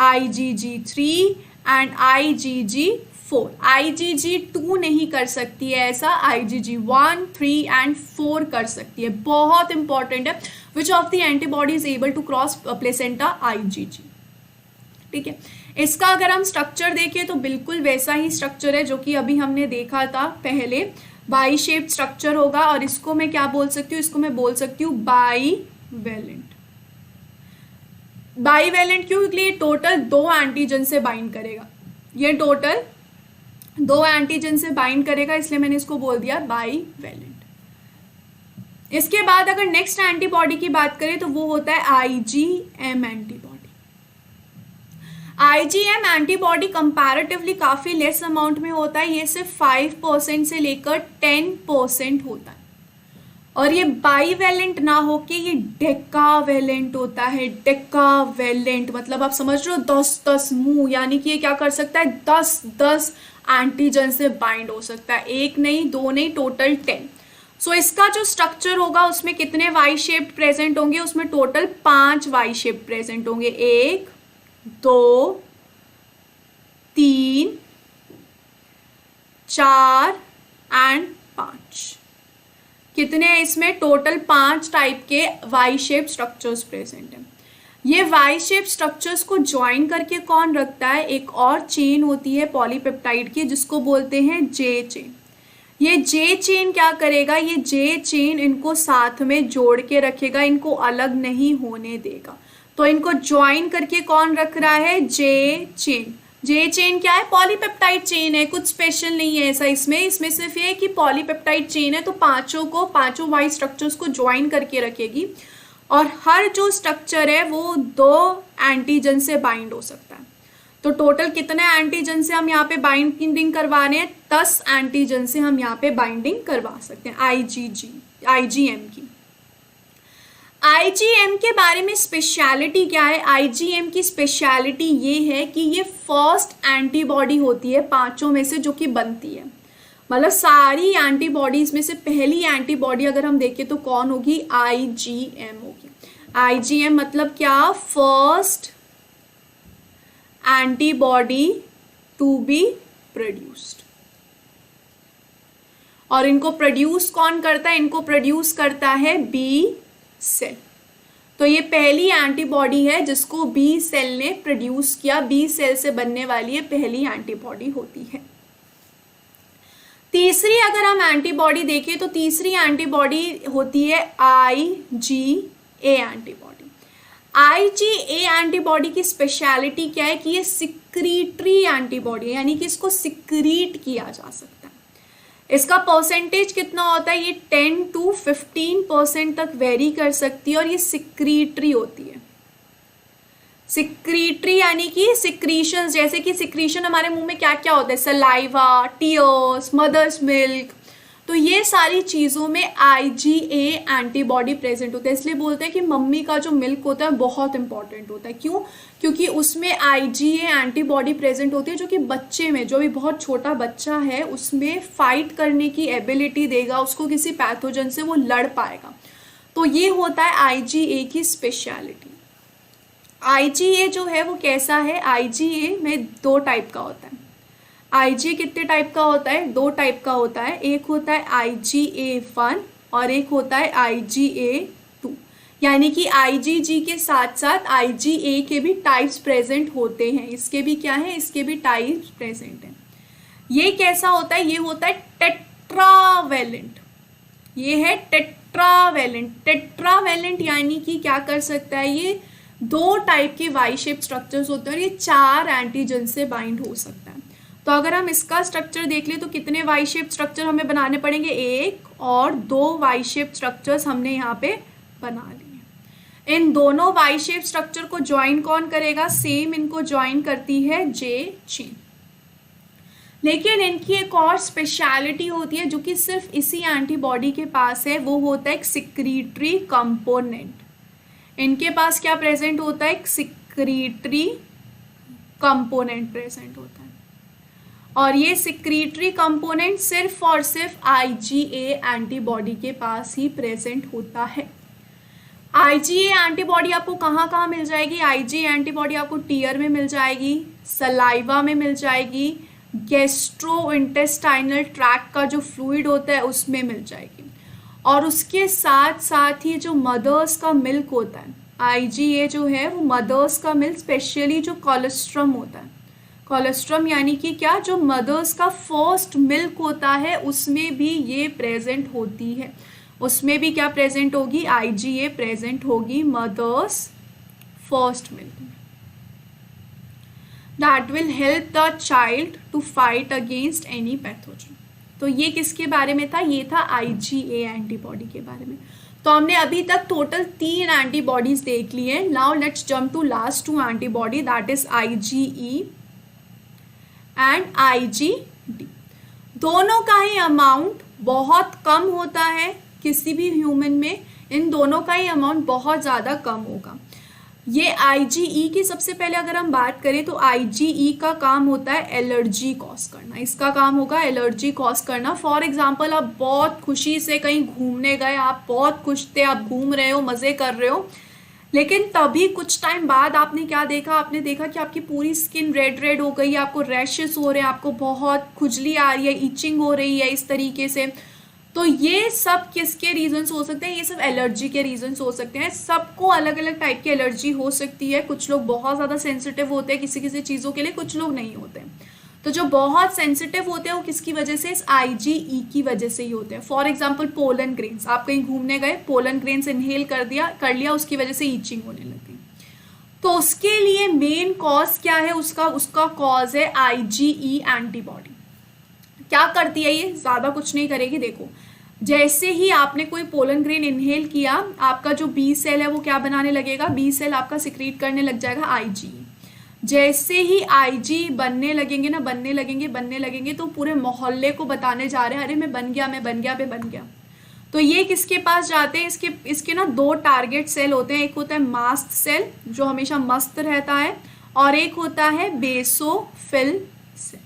IgG3 and IgG4। IgG2 नहीं कर सकती है ऐसा, IgG1, 3 एंड 4 कर सकती है। बहुत इंपॉर्टेंट है, which of the antibody is able to cross placenta? IgG। ठीक है, इसका अगर हम स्ट्रक्चर देखें तो बिल्कुल वैसा ही स्ट्रक्चर है जो कि अभी हमने देखा था पहले, बाई शेप स्ट्रक्चर होगा। और इसको मैं क्या बोल सकती हूँ? इसको मैं बोल सकती हूँ बाईवेलेंट। बाईवेलेंट क्यों? क्योंकि ये टोटल 2 एंटीजन से बाइंड करेगा, ये टोटल 2 एंटीजन से बाइंड करेगा, इसलिए मैंने इसको बोल दिया बाईवेलेंट। इसके बाद अगर नेक्स्ट एंटीबॉडी की बात करें तो वो होता है IgM antibody. IgM antibody comparatively काफ़ी लेस अमाउंट में होता है, ये सिर्फ 5% से लेकर 10% होता है। और ये बाईवेलेंट ना होके ये डेकावेलेंट होता है। डेकावेलेंट मतलब आप समझ रहे हो, 10-10 मुंह, यानी कि ये क्या कर सकता है? 10-10 एंटीजन से बाइंड हो सकता है, 1 नहीं 2 नहीं, टोटल 10। सो इसका जो स्ट्रक्चर होगा उसमें कितने वाई शेप प्रेजेंट होंगे? उसमें टोटल 5 वाई शेप प्रेजेंट होंगे, 1 2 3 4 एंड 5। कितने हैं इसमें? टोटल 5 टाइप के वाई शेप स्ट्रक्चर्स प्रेजेंट हैं। ये वाई शेप स्ट्रक्चर्स को ज्वाइन करके कौन रखता है? एक और चेन होती है पॉलीपेप्टाइड की, जिसको बोलते हैं जे चेन। ये जे चेन क्या करेगा? ये जे चेन इनको साथ में जोड़ के रखेगा, इनको अलग नहीं होने देगा। तो इनको ज्वाइन करके कौन रख रहा है? जे चेन। जे चेन क्या है? पॉलीपेप्टाइड चेन है, कुछ स्पेशल नहीं है ऐसा इसमें सिर्फ ये है कि पॉलीपेप्टाइड चेन है, तो पांचों वाई स्ट्रक्चर्स को ज्वाइन करके रखेगी। और हर जो स्ट्रक्चर है वो 2 एंटीजन से बाइंड हो सकता है। तो टोटल कितने एंटीजन से हम यहाँ पे बाइंडिंग करवा रहे हैं? 10 एंटीजन से हम यहाँ पे बाइंडिंग करवा सकते हैं IgM की। IgM के बारे में स्पेशलिटी क्या है? IgM की स्पेशलिटी ये है कि ये फर्स्ट एंटीबॉडी होती है 5 में से जो कि बनती है। मतलब सारी एंटीबॉडीज में से पहली एंटीबॉडी अगर हम देखें तो कौन होगी? IgM होगी। IgM मतलब क्या? First antibody to be produced. और इनको प्रोड्यूस कौन करता है? इनको प्रोड्यूस करता है बी सेल। तो ये पहली एंटीबॉडी है जिसको बी सेल ने प्रोड्यूस किया, बी सेल से बनने वाली ये पहली एंटीबॉडी होती है। तीसरी अगर हम एंटीबॉडी देखें तो तीसरी एंटीबॉडी होती है IgA एंटीबॉडी। IgA एंटीबॉडी की स्पेशलिटी क्या है कि ये सिक्रीटरी एंटीबॉडी है, यानी कि इसको सिक्रीट किया जा सकता है। इसका परसेंटेज कितना होता है? ये 10 to 15% तक वेरी कर सकती है। और ये सिक्रीटरी होती है। सिक्रीटरी यानी कि सिक्रीशन, जैसे कि सिक्रीशन हमारे मुंह में क्या क्या होता है? Saliva, tears, mother's milk. तो ये सारी चीज़ों में IgA एंटीबॉडी प्रेजेंट होता है। इसलिए बोलते हैं कि मम्मी का जो मिल्क होता है बहुत इंपॉर्टेंट होता है। क्यों? क्योंकि उसमें IgA एंटीबॉडी प्रेजेंट होती है जो कि बच्चे में, जो भी बहुत छोटा बच्चा है, उसमें फाइट करने की एबिलिटी देगा, उसको किसी पैथोजन से वो लड़ पाएगा। तो ये होता है IgA की स्पेशलिटी। IgA जो है वो कैसा है? IgA में 2 टाइप का होता है। IgA कितने टाइप का होता है? 2 टाइप का होता है। एक होता है IgA1 और एक होता है IgA2। यानी कि IgG के साथ साथ IgA के भी टाइप्स प्रेजेंट होते हैं। इसके भी क्या है? इसके भी टाइप्स प्रेजेंट हैं। ये कैसा होता है? ये होता है टेट्रावेलेंट। ये है टेट्रावेलेंट। टेट्रावेलेंट यानी कि क्या कर सकता है? ये 2 टाइप के वाई शेप स्ट्रक्चर्स होते हैं और ये 4 एंटीजन से बाइंड हो सकता है। तो अगर हम इसका स्ट्रक्चर देख ले तो कितने वाई शेप स्ट्रक्चर हमें बनाने पड़ेंगे? 1 और 2 वाई शेप स्ट्रक्चर्स हमने यहाँ पे बना लिए। इन दोनों वाई शेप स्ट्रक्चर को ज्वाइन कौन करेगा? सेम इनको ज्वाइन करती है जे चेन। लेकिन इनकी एक और स्पेशलिटी होती है जो कि सिर्फ इसी एंटीबॉडी के पास है, वो होता है एक सिक्रीटरी कंपोनेंट। इनके पास क्या प्रेजेंट होता है? एक सिक्रीटरी कंपोनेंट प्रेजेंट होता है, और ये सिक्रीटरी कंपोनेंट सिर्फ और सिर्फ आईजीए एंटीबॉडी के पास ही प्रेजेंट होता है। आईजीए एंटीबॉडी आपको कहाँ कहाँ मिल जाएगी? आईजीए एंटीबॉडी आपको टीयर में मिल जाएगी, सलाइवा में मिल जाएगी, गैस्ट्रो इंटेस्टाइनल ट्रैक्ट का जो फ्लूइड होता है उसमें मिल जाएगी, और उसके साथ साथ ही जो मदर्स का मिल्क होता है, आईजीए जो है वो मदर्स का मिल्क, स्पेशली जो कोलेस्ट्रम होता है, कोलेस्ट्रम यानी कि क्या, जो मदर्स का फर्स्ट मिल्क होता है उसमें भी ये प्रेजेंट होती है। उसमें भी क्या प्रेजेंट होगी? आईजीए प्रेजेंट होगी मदर्स फर्स्ट मिल्क में। That will help the child to fight against any pathogen. तो ये किसके बारे में था? ये था आईजीए एंटीबॉडी के बारे में। तो हमने अभी तक टोटल 3 एंटीबॉडीज देख ली है। Now let's jump to last 2 antibody, that is IgE and IgD. दोनों का ही अमाउंट बहुत कम होता है किसी भी ह्यूमन में, इन दोनों का ही अमाउंट बहुत ज़्यादा कम होगा। ये आईजीई की सबसे पहले अगर हम बात करें तो आईजीई का काम होता है एलर्जी कॉज करना, इसका काम होगा एलर्जी कॉज करना। फॉर एग्जांपल आप बहुत खुशी से कहीं घूमने गए, आप बहुत खुश थे, आप घूम रहे हो, मज़े कर रहे हो, लेकिन तभी कुछ टाइम बाद आपने क्या देखा? आपने देखा कि आपकी पूरी स्किन रेड रेड हो गई, आपको रैशेस हो रहे हैं, आपको बहुत खुजली आ रही है, इचिंग हो रही है इस तरीके से। तो ये सब किसके रीजंस हो सकते हैं? ये सब एलर्जी के रीजंस हो सकते हैं। सबको अलग अलग टाइप की एलर्जी हो सकती है। कुछ लोग बहुत ज़्यादा सेंसिटिव होते हैं किसी किसी चीज़ों के लिए, कुछ लोग नहीं होते हैं। तो जो बहुत सेंसिटिव होते हैं वो किसकी वजह से? इस आईजीई की वजह से ही होते हैं। फॉर एग्जाम्पल पोलन ग्रेन्स, आप कहीं घूमने गए, पोलन ग्रेन्स इनहेल कर लिया, उसकी वजह से ईचिंग होने लगी। तो उसके लिए मेन कॉज क्या है? उसका कॉज है आईजीई एंटीबॉडी। क्या करती है ये? ज़्यादा कुछ नहीं करेगी। देखो, जैसे ही आपने कोई पोलन ग्रेन इनहेल किया, आपका जो बी सेल है वो क्या बनाने लगेगा? बी सेल आपका सिक्रीट करने लग जाएगा आईजी। जैसे ही आईजी बनने लगेंगे तो पूरे मोहल्ले को बताने जा रहे हैं, अरे मैं बन गया। तो ये किसके पास जाते हैं? इसके ना 2 टारगेट सेल होते हैं। एक होता है मास्ट सेल जो हमेशा मस्त रहता है, और एक होता है बेसोफिल सेल।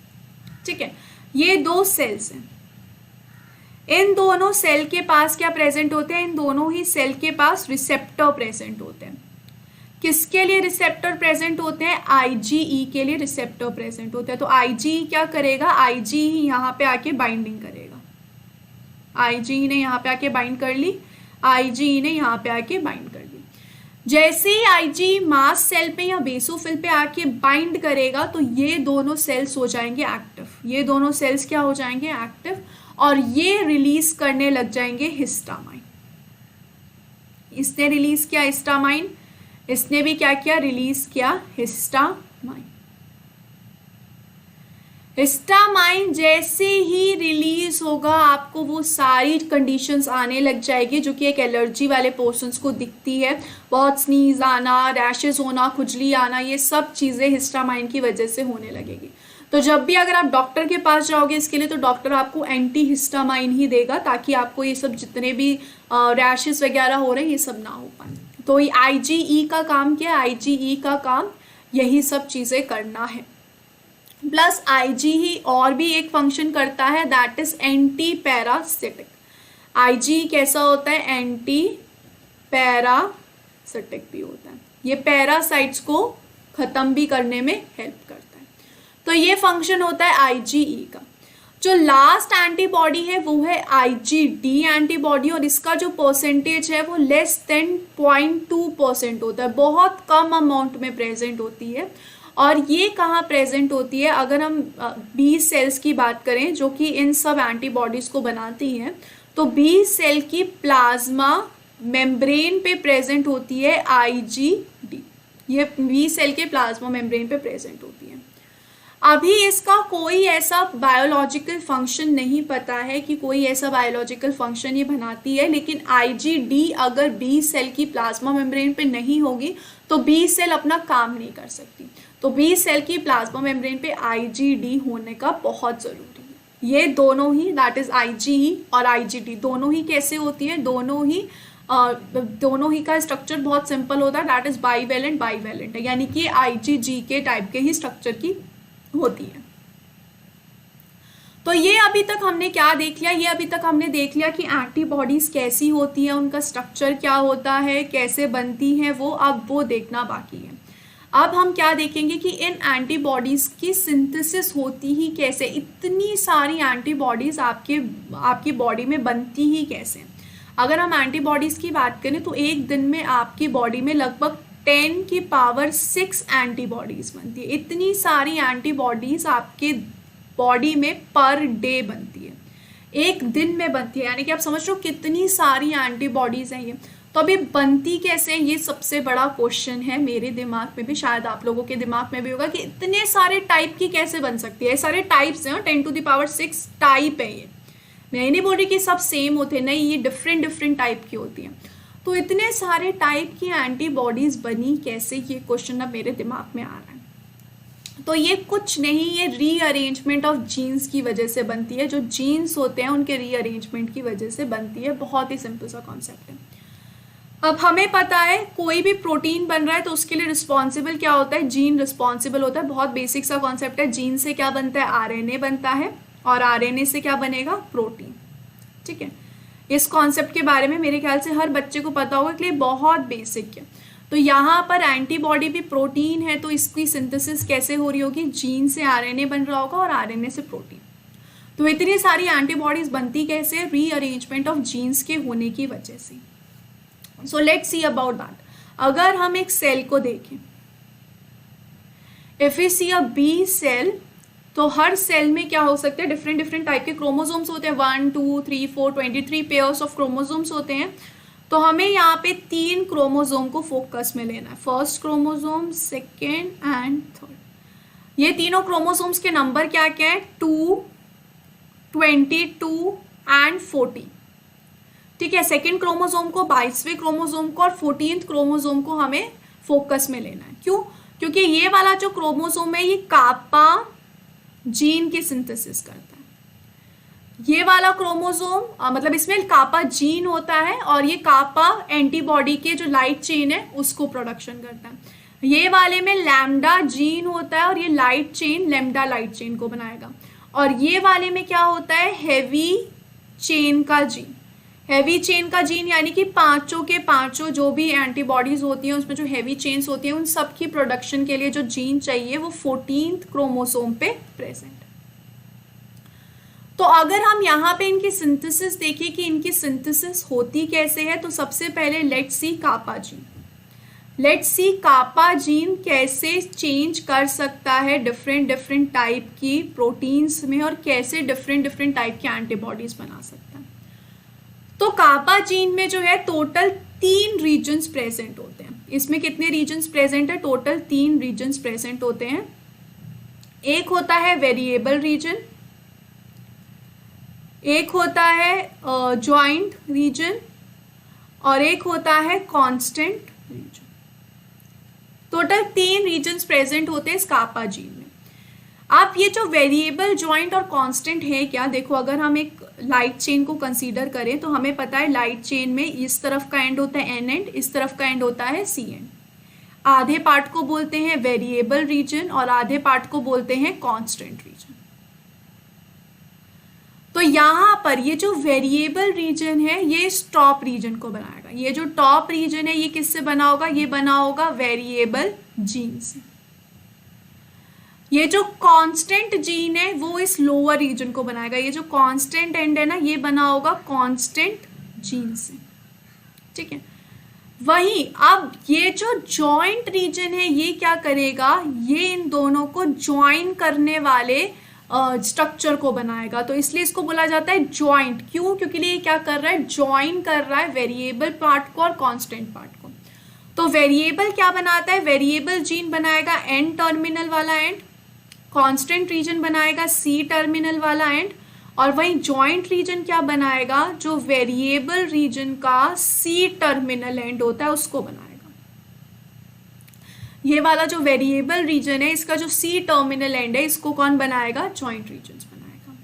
ठीक है, ये 2 सेल्स हैं। इन दोनों सेल के पास क्या प्रेजेंट होते हैं? इन दोनों ही सेल के पास रिसेप्टर प्रेजेंट होते हैं। किसके लिए रिसेप्टर प्रेजेंट होते हैं? आईजीई के लिए रिसेप्टर प्रेजेंट होते हैं। तो आईजीई क्या करेगा? आईजीई यहाँ पे आके बाइंडिंग करेगा। आईजीई ने यहाँ पे आके बाइंड कर ली, आईजीई ने यहाँ पे आके बाइंड कर ली। जैसे ही आईजी मास्ट सेल पे या बेसोफिल पे आके बाइंड करेगा तो ये दोनों सेल्स हो जाएंगे एक्टिव। ये दोनों सेल्स क्या हो जाएंगे? एक्टिव, और ये रिलीज करने लग जाएंगे हिस्टामाइन। इसने रिलीज किया हिस्टामाइन, इसने भी क्या किया? रिलीज किया हिस्टामाइन। हिस्टामाइन जैसे ही रिलीज होगा आपको वो सारी कंडीशंस आने लग जाएगी जो कि एक एलर्जी वाले पर्सन्स को दिखती है। बहुत स्नीज आना, रैशेस होना, खुजली आना, ये सब चीज़ें हिस्टामाइन की वजह से होने लगेगी। तो जब भी अगर आप डॉक्टर के पास जाओगे इसके लिए, तो डॉक्टर आपको एंटी हिस्टामाइन ही देगा ताकि आपको ये सब जितने भी रैशेस वगैरह हो रहे हैं ये सब ना हो पाए। तो ये आईजीई का काम क्या है? आईजीई का काम यही सब चीज़ें करना है। प्लस आईजीई और भी एक फंक्शन करता है, that is anti parasitic. IgE कैसा होता है? एंटी पैरासिटिक भी होता है। ये पैरासाइट्स को खत्म भी करने में हेल्प करता है। तो ये फंक्शन होता है आईजीई का। जो लास्ट एंटीबॉडी है वो है आईजीडी एंटीबॉडी, और इसका जो परसेंटेज है वो लेस देन 0.2% होता है, बहुत कम अमाउंट में प्रेजेंट होती है। और ये कहाँ प्रेजेंट होती है? अगर हम बी सेल्स की बात करें जो कि इन सब एंटीबॉडीज़ को बनाती हैं, तो बी सेल की प्लाज्मा मेम्ब्रेन पे प्रेजेंट होती है आईजीडी। ये बी सेल के प्लाज्मा मेम्ब्रेन पे प्रेजेंट होती है। अभी इसका कोई ऐसा बायोलॉजिकल फंक्शन नहीं पता है कि कोई ऐसा बायोलॉजिकल फंक्शन ये बनाती है, लेकिन आईजीडी अगर बी सेल की प्लाज्मा मेम्ब्रेन पे नहीं होगी तो बी सेल अपना काम नहीं कर सकती। तो बी सेल की प्लाज्मा मेम्ब्रेन पे IgD होने का बहुत ज़रूरी है। ये दोनों ही, दैट इज IgE और IgD, दोनों ही कैसे होती है, दोनों ही का स्ट्रक्चर बहुत सिंपल होता है, दैट इज बाईवेलेंट है, यानी कि IgG के टाइप के ही स्ट्रक्चर की होती है। तो ये अभी तक हमने क्या देख लिया, ये अभी तक हमने देख लिया कि एंटीबॉडीज कैसी होती है, उनका स्ट्रक्चर क्या होता है, कैसे बनती हैं वो, अब वो देखना बाकी है। अब हम क्या देखेंगे कि इन एंटीबॉडीज की सिंथेसिस होती ही कैसे, इतनी सारी एंटीबॉडीज आपकी बॉडी में बनती ही कैसे। अगर हम एंटीबॉडीज की बात करें तो एक दिन में आपकी बॉडी में लगभग 10⁶ एंटीबॉडीज बनती है। इतनी सारी एंटीबॉडीज आपके बॉडी में पर डे बनती है, एक दिन में बनती है, यानी कि आप समझ रहे हो कितनी सारी एंटीबॉडीज हैं ये। तो अभी बनती कैसे, ये सबसे बड़ा क्वेश्चन है मेरे दिमाग में भी, शायद आप लोगों के दिमाग में भी होगा कि इतने सारे टाइप की कैसे बन सकती है। सारे टाइप्स हैं, 10⁶ टाइप है ये। मैं नहीं बोल रही कि सब सेम होते, नहीं, ये डिफरेंट टाइप की होती हैं। तो इतने सारे टाइप की एंटीबॉडीज बनी कैसे, ये क्वेश्चन अब मेरे दिमाग में आ रहा है। तो ये कुछ नहीं, ये रीअरेंजमेंट ऑफ जीन्स की वजह से बनती है। जो जीन्स होते हैं उनके रीअरेंजमेंट की वजह से बनती है। बहुत ही सिंपल सा कॉन्सेप्ट है। अब हमें पता है कोई भी प्रोटीन बन रहा है तो उसके लिए रिस्पॉन्सिबल क्या होता है, जीन रिस्पॉन्सिबल होता है। बहुत बेसिक सा कॉन्सेप्ट है। जीन से क्या बनता है, RNA बनता है, और RNA से क्या बनेगा, प्रोटीन। ठीक है, इस कॉन्सेप्ट के बारे में मेरे ख्याल से हर बच्चे को पता होगा, इसलिए बहुत बेसिक है। तो यहाँ पर एंटीबॉडी भी प्रोटीन है, तो इसकी सिंथेसिस कैसे हो रही होगी, जीन से RNA बन रहा होगा और RNA से प्रोटीन। तो इतनी सारी एंटीबॉडीज बनती कैसे, रीअरेंजमेंट ऑफ जीन्स के होने की वजह से। So let's see about that. अगर हम एक सेल को देखें, if we see a B cell, तो हर सेल में क्या हो सकते हैं, डिफरेंट टाइप के क्रोमोसोम्स होते हैं। 1 2 3 4 23 पेयर्स ऑफ क्रोमोसोम्स होते हैं। तो हमें यहाँ पे 3 क्रोमोसोम को फोकस में लेना है, first chromosome, second and third. ये तीनों क्रोमोसोम्स के नंबर क्या क्या है, 2, 22 एंड 40। ठीक है, सेकेंड क्रोमोसोम को, 22वें क्रोमोसोम को और 14th क्रोमोसोम को हमें फोकस में लेना है। क्यों, क्योंकि ये वाला जो क्रोमोसोम है ये कापा जीन की सिंथेसिस करता है। ये वाला क्रोमोसोम मतलब इसमें कापा जीन होता है और ये कापा एंटीबॉडी के जो लाइट चेन है उसको प्रोडक्शन करता है। ये वाले में लैम्डा जीन होता है और ये light chain lambda light chain को बनाएगा। और ये वाले में क्या होता है, हैवी चेन का जीन। हैवी चेन का जीन यानी कि पांचों के पांचों जो भी एंटीबॉडीज होती हैं उसमें जो हैवी चेन्स होती हैं उन सब की प्रोडक्शन के लिए जो जीन चाहिए वो 14th क्रोमोसोम पे प्रेजेंट। तो अगर हम यहाँ पे इनकी सिंथेसिस देखें कि इनकी सिंथेसिस होती कैसे है, तो सबसे पहले let's see kappa gene. Let's see kappa gene कैसे चेंज कर सकता है डिफरेंट टाइप की प्रोटीन्स में और कैसे डिफरेंट टाइप की एंटीबॉडीज बना सकता है। तो कापा जीन में जो है टोटल 3 रीजन्स प्रेजेंट होते हैं। इसमें कितने रीजन्स प्रेजेंट है, टोटल 3 रीजन्स प्रेजेंट होते हैं। एक होता है वेरिएबल रीजन, एक होता है जॉइंट रीजन और एक होता है constant region. Total 3 regions present होते हैं इस कापा जीन में। आप ये जो वेरिएबल, जॉइंट और कांस्टेंट है क्या, देखो अगर हम एक लाइट चेन को कंसीडर करें तो हमें पता है लाइट चेन में इस तरफ का एंड होता है N एंड, इस तरफ का एंड होता है C एंड। आधे पार्ट को बोलते हैं वेरिएबल रीजन और आधे पार्ट को बोलते हैं कांस्टेंट रीजन। तो यहाँ पर ये जो वेरिएबल रीजन है ये इस टॉप रीजन को बनाएगा। ये जो टॉप रीजन है ये किससे बना होगा, ये बना होगा वेरिएबल जीन से। ये जो कांस्टेंट जीन है वो इस लोअर रीजन को बनाएगा। ये जो कांस्टेंट एंड है ना ये बना होगा कांस्टेंट जीन से। ठीक है, वहीं अब ये जो जॉइंट रीजन है ये क्या करेगा, ये इन दोनों को ज्वाइन करने वाले स्ट्रक्चर को बनाएगा। तो इसलिए इसको बोला जाता है ज्वाइंट। क्यों, क्योंकि ये क्या कर रहा है, ज्वाइन कर रहा है वेरिएबल पार्ट को और कांस्टेंट पार्ट को। तो वेरिएबल क्या बनाता है, वेरिएबल जीन बनाएगा N टर्मिनल वाला एंड, कांस्टेंट रीजन बनाएगा C टर्मिनल वाला एंड, और वहीं जॉइंट रीजन क्या बनाएगा, जो वेरिएबल रीजन का C टर्मिनल एंड होता है उसको बनाएगा। ये वाला जो वेरिएबल रीजन है, इसका जो सी टर्मिनल एंड है, इसको कौन बनाएगा? जॉइंट रीजन्स बनाएगा।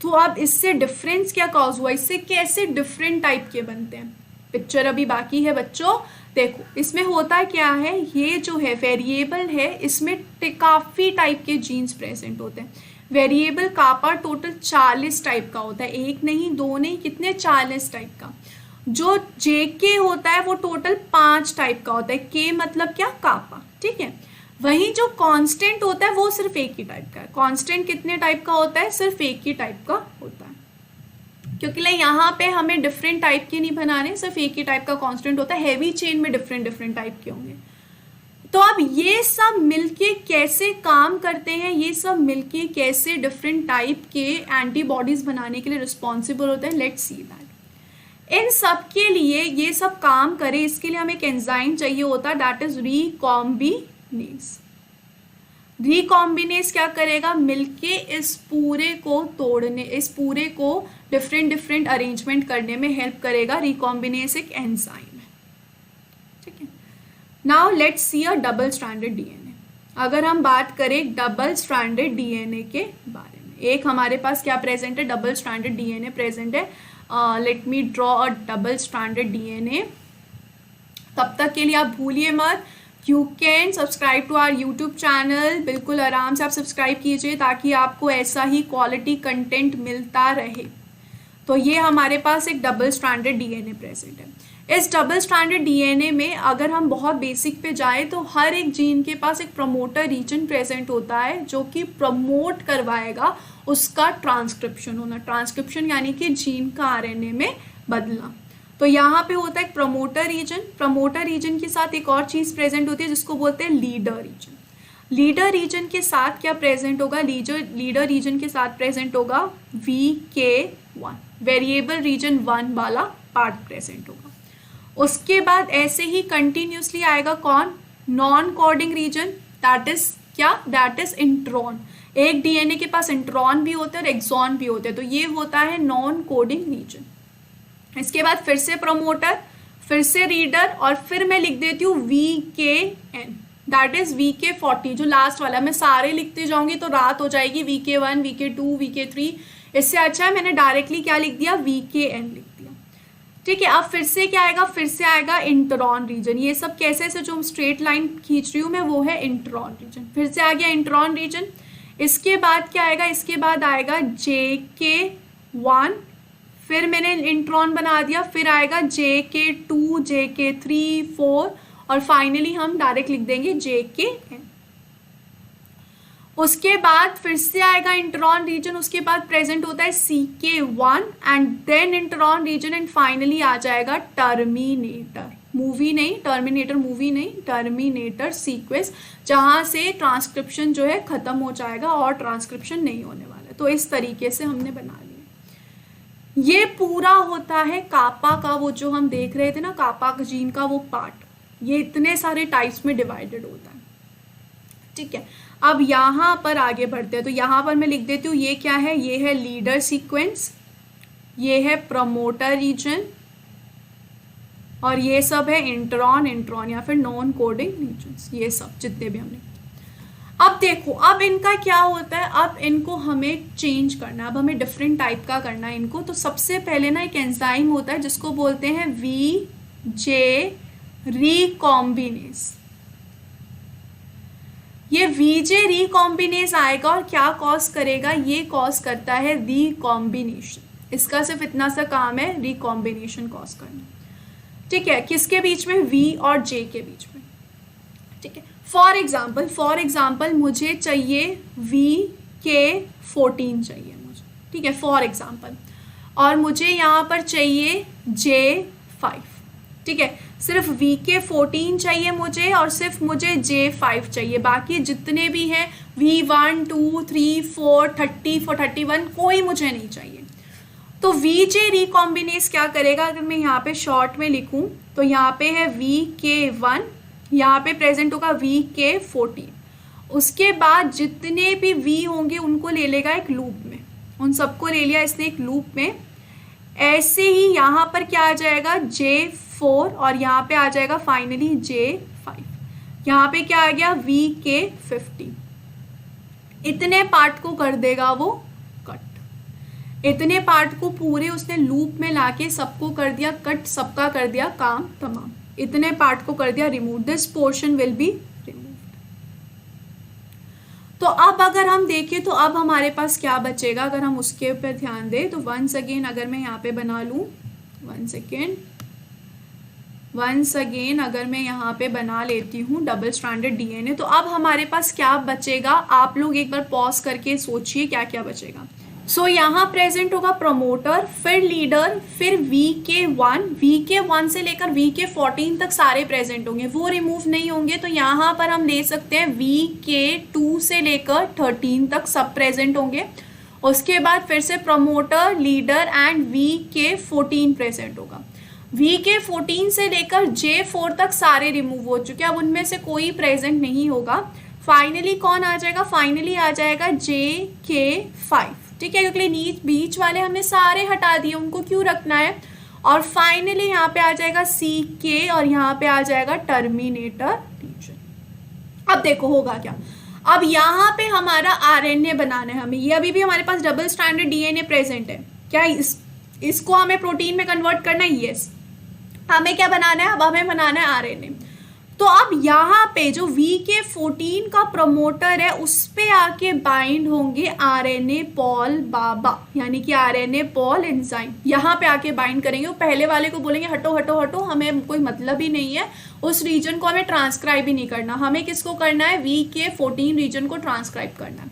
तो अब इससे डिफरेंस क्या कॉज हुआ, इससे कैसे डिफरेंट टाइप के बनते हैं? पिक्चर अभी बाकी है बच्चों। देखो इसमें होता क्या है, ये जो है वेरिएबल है, इसमें काफ़ी टाइप के जीन्स प्रेजेंट होते हैं। वेरिएबल कापा टोटल 40 टाइप का होता है, एक नहीं दो नहीं, कितने? 40 टाइप का। जो जेके होता है वो टोटल 5 टाइप का होता है। के मतलब क्या? कापा, ठीक है। वहीं जो कांस्टेंट होता है वो सिर्फ एक ही टाइप का है। कांस्टेंट कितने टाइप का होता है? सिर्फ एक ही टाइप का होता है, क्योंकि यहाँ पे हमें डिफरेंट टाइप के नहीं बनाने, सिर्फ एक ही टाइप का कांस्टेंट होता है। हैवी चेन में डिफरेंट डिफरेंट टाइप के होंगे। तो अब ये सब मिलके कैसे काम करते हैं, ये सब मिलके कैसे डिफरेंट टाइप के एंटीबॉडीज बनाने के लिए रिस्पॉन्सिबल होते हैं, लेट्स सी दैट। इन सब के लिए ये सब काम करे, इसके लिए हमें एक एंजाइम चाहिए होता है, दैट इज रिकॉम्बिनेज। रिकॉम्बिनेज क्या करेगा? मिलके इस पूरे को तोड़ने, इस पूरे को डिफरेंट डिफरेंट अरेंजमेंट करने में हेल्प करेगा। रिकॉम्बिनेज एक एंजाइम है, ठीक है। Now let's see a double stranded DNA. अगर हम बात करें डबल स्ट्रैंडेड डीएनए के बारे में, एक हमारे पास क्या प्रेजेंट है? डबल स्ट्रैंडेड डीएनए प्रेजेंट है। Let me draw a double stranded DNA. तब तक के लिए आप भूलिए मत, you can subscribe to our YouTube channel. बिल्कुल आराम से आप सब्सक्राइब कीजिए ताकि आपको ऐसा ही क्वालिटी कंटेंट मिलता रहे। तो ये हमारे पास एक डबल स्ट्रैंडेड डीएनए प्रेजेंट है। इस डबल स्ट्रैंडेड डीएनए में अगर हम बहुत बेसिक पे जाए तो हर एक जीन के पास एक प्रमोटर रीजन प्रेजेंट होता है जो कि प्रमोट करवाएगा उसका ट्रांसक्रिप्शन होना। ट्रांसक्रिप्शन यानी कि जीन का आरएनए में बदलना। तो यहाँ पे होता है एक प्रमोटर रीजन। प्रमोटर रीजन के साथ एक और चीज़ प्रेजेंट होती है जिसको बोलते हैं लीडर रीजन। लीडर रीजन के साथ क्या प्रेजेंट होगा? लीडर रीजन के साथ प्रेजेंट होगा VK1, वेरिएबल रीजन 1 वाला पार्ट प्रेजेंट होगा। उसके बाद ऐसे ही कंटिन्यूसली आएगा कौन? Non coding region, that is क्या? That is intron. एक डीएनए के पास इंट्रॉन भी होते हैं और एक्सॉन भी होते हैं, तो ये होता है नॉन कोडिंग रीजन। इसके बाद फिर से प्रमोटर, फिर से रीडर, और फिर मैं लिख देती हूँ VKN, दैट इज VK40 जो लास्ट वाला। मैं सारे लिखते जाऊंगी तो रात हो जाएगी। VK1, VK2, VK3, इससे अच्छा है मैंने डायरेक्टली क्या लिख दिया? VKN लिख दिया, ठीक है। अब फिर से क्या आएगा? फिर से आएगा इंट्रॉन रीजन। ये सब कैसे से जो स्ट्रेट लाइन खींच रही हूँ मैं वो है इंट्रॉन रीजन। फिर से आ गया इंट्रॉन रीजन। इसके बाद क्या आएगा? इसके बाद आएगा JK1, फिर मैंने इंट्रॉन बना दिया, फिर आएगा JK2, JK3, 4 और फाइनली हम डायरेक्ट लिख देंगे JKN। उसके बाद फिर से आएगा इंट्रॉन रीजन, उसके बाद प्रेजेंट होता है CK1 and then intron region and finally आ जाएगा टर्मिनेटर। मूवी नहीं, टर्मिनेटर मूवी नहीं, टर्मिनेटर सीक्वेंस, जहाँ से ट्रांसक्रिप्शन जो है खत्म हो जाएगा और ट्रांसक्रिप्शन नहीं होने वाला है। तो इस तरीके से हमने बना लिया। ये पूरा होता है कापा का, वो जो हम देख रहे थे ना कापा जीन का वो पार्ट, ये इतने सारे टाइप्स में डिवाइडेड होता है, ठीक है। अब यहाँ पर आगे बढ़ते हैं, तो यहाँ पर मैं लिख देती हूँ ये क्या है? ये है लीडर सीक्वेंस, ये है प्रमोटर रीजन और ये सब है इंट्रॉन या फिर नॉन कोडिंग रीजन्स, ये सब जितने भी हमने। अब देखो, अब इनका क्या होता है? अब इनको हमें चेंज करना है, अब हमें डिफरेंट टाइप का करना है इनको। तो सबसे पहले ना एक एंजाइम होता है जिसको बोलते हैं VJ रिकॉम्बिनेज। ये VJ रिकॉम्बिनेज आएगा और क्या कॉज करेगा? ये कॉज करता है रिकॉम्बिनेशन। इसका सिर्फ इतना सा काम है, रिकॉम्बिनेशन कॉज करना, ठीक है। किसके बीच में? V और J के बीच में, ठीक है। फॉर एग्जाम्पल मुझे चाहिए VK14 चाहिए मुझे, ठीक है, फॉर एग्जाम्पल, और मुझे यहाँ पर चाहिए J5, ठीक है। सिर्फ VK14 चाहिए मुझे और सिर्फ मुझे J5 चाहिए, बाकी जितने भी हैं V1, 2, 3, 4, 30, 31 कोई मुझे नहीं चाहिए। तो VJ रिकॉम्बिनेज क्या करेगा? अगर मैं यहाँ पे शॉर्ट में लिखूँ तो यहाँ पे है VK1, यहाँ पे प्रेजेंट होगा VK14, उसके बाद जितने भी V होंगे उनको ले लेगा एक लूप में, उन सबको ले लिया इसने एक लूप में। ऐसे ही यहाँ पर क्या आ जाएगा? J4 और यहाँ पे आ जाएगा फाइनली J5। यहाँ पे क्या आ गया VK50, इतने पार्ट को कर देगा वो कट, इतने पार्ट को पूरे उसने लूप में लाके सबको कर दिया कट, सबका कर दिया काम तमाम, इतने पार्ट को कर दिया remove, this portion will be removed. तो अब अगर हम देखें तो अब हमारे पास क्या बचेगा, अगर हम उसके ऊपर ध्यान दें तो वंस अगेन अगर मैं यहाँ पे बना लूँ, वंस अगेन अगर मैं यहाँ पे बना लेती हूँ डबल स्ट्रैंडेड DNA, तो अब हमारे पास क्या बचेगा, आप लोग एक बार पॉज करके सोचिए क्या क्या बचेगा। सो यहाँ प्रेजेंट होगा प्रमोटर, फिर लीडर, फिर VK1 से लेकर VK14 तक सारे प्रेजेंट होंगे, वो रिमूव नहीं होंगे। तो यहाँ पर हम ले सकते हैं VK2 से लेकर 13 तक सब प्रेजेंट होंगे। उसके बाद फिर से promoter, leader and VK14 present होगा। VK14 से लेकर J4 तक सारे रिमूव हो चुके हैं, अब उनमें से कोई प्रेजेंट नहीं होगा। फाइनली कौन आ जाएगा, फाइनली आ जाएगा JK5, ठीक है, क्योंकि बीच वाले हमने सारे हटा दिए, उनको क्यों रखना है। और फाइनली यहाँ पे आ जाएगा CK और यहाँ पे आ जाएगा टर्मिनेटर रीजन। अब देखो होगा क्या, अब यहाँ पे हमारा RNA बनाना है हमें, ये अभी भी हमारे पास डबल स्ट्रैंडेड DNA प्रेजेंट है, क्या इसको हमें प्रोटीन में कन्वर्ट करना है, यस। हमें क्या बनाना है, अब हमें बनाना है RNA। तो अब यहाँ पे जो VK14 का प्रमोटर है उस पे आके बाइंड होंगे RNA पॉल बाबा, यानी कि RNA पॉल एंजाइम, यहाँ पे आके बाइंड करेंगे। वो पहले वाले को बोलेंगे हटो हटो हटो, हमें कोई मतलब ही नहीं है, उस रीजन को हमें ट्रांसक्राइब ही नहीं करना, हमें किसको करना है, VK14 रीजन को ट्रांसक्राइब करना है।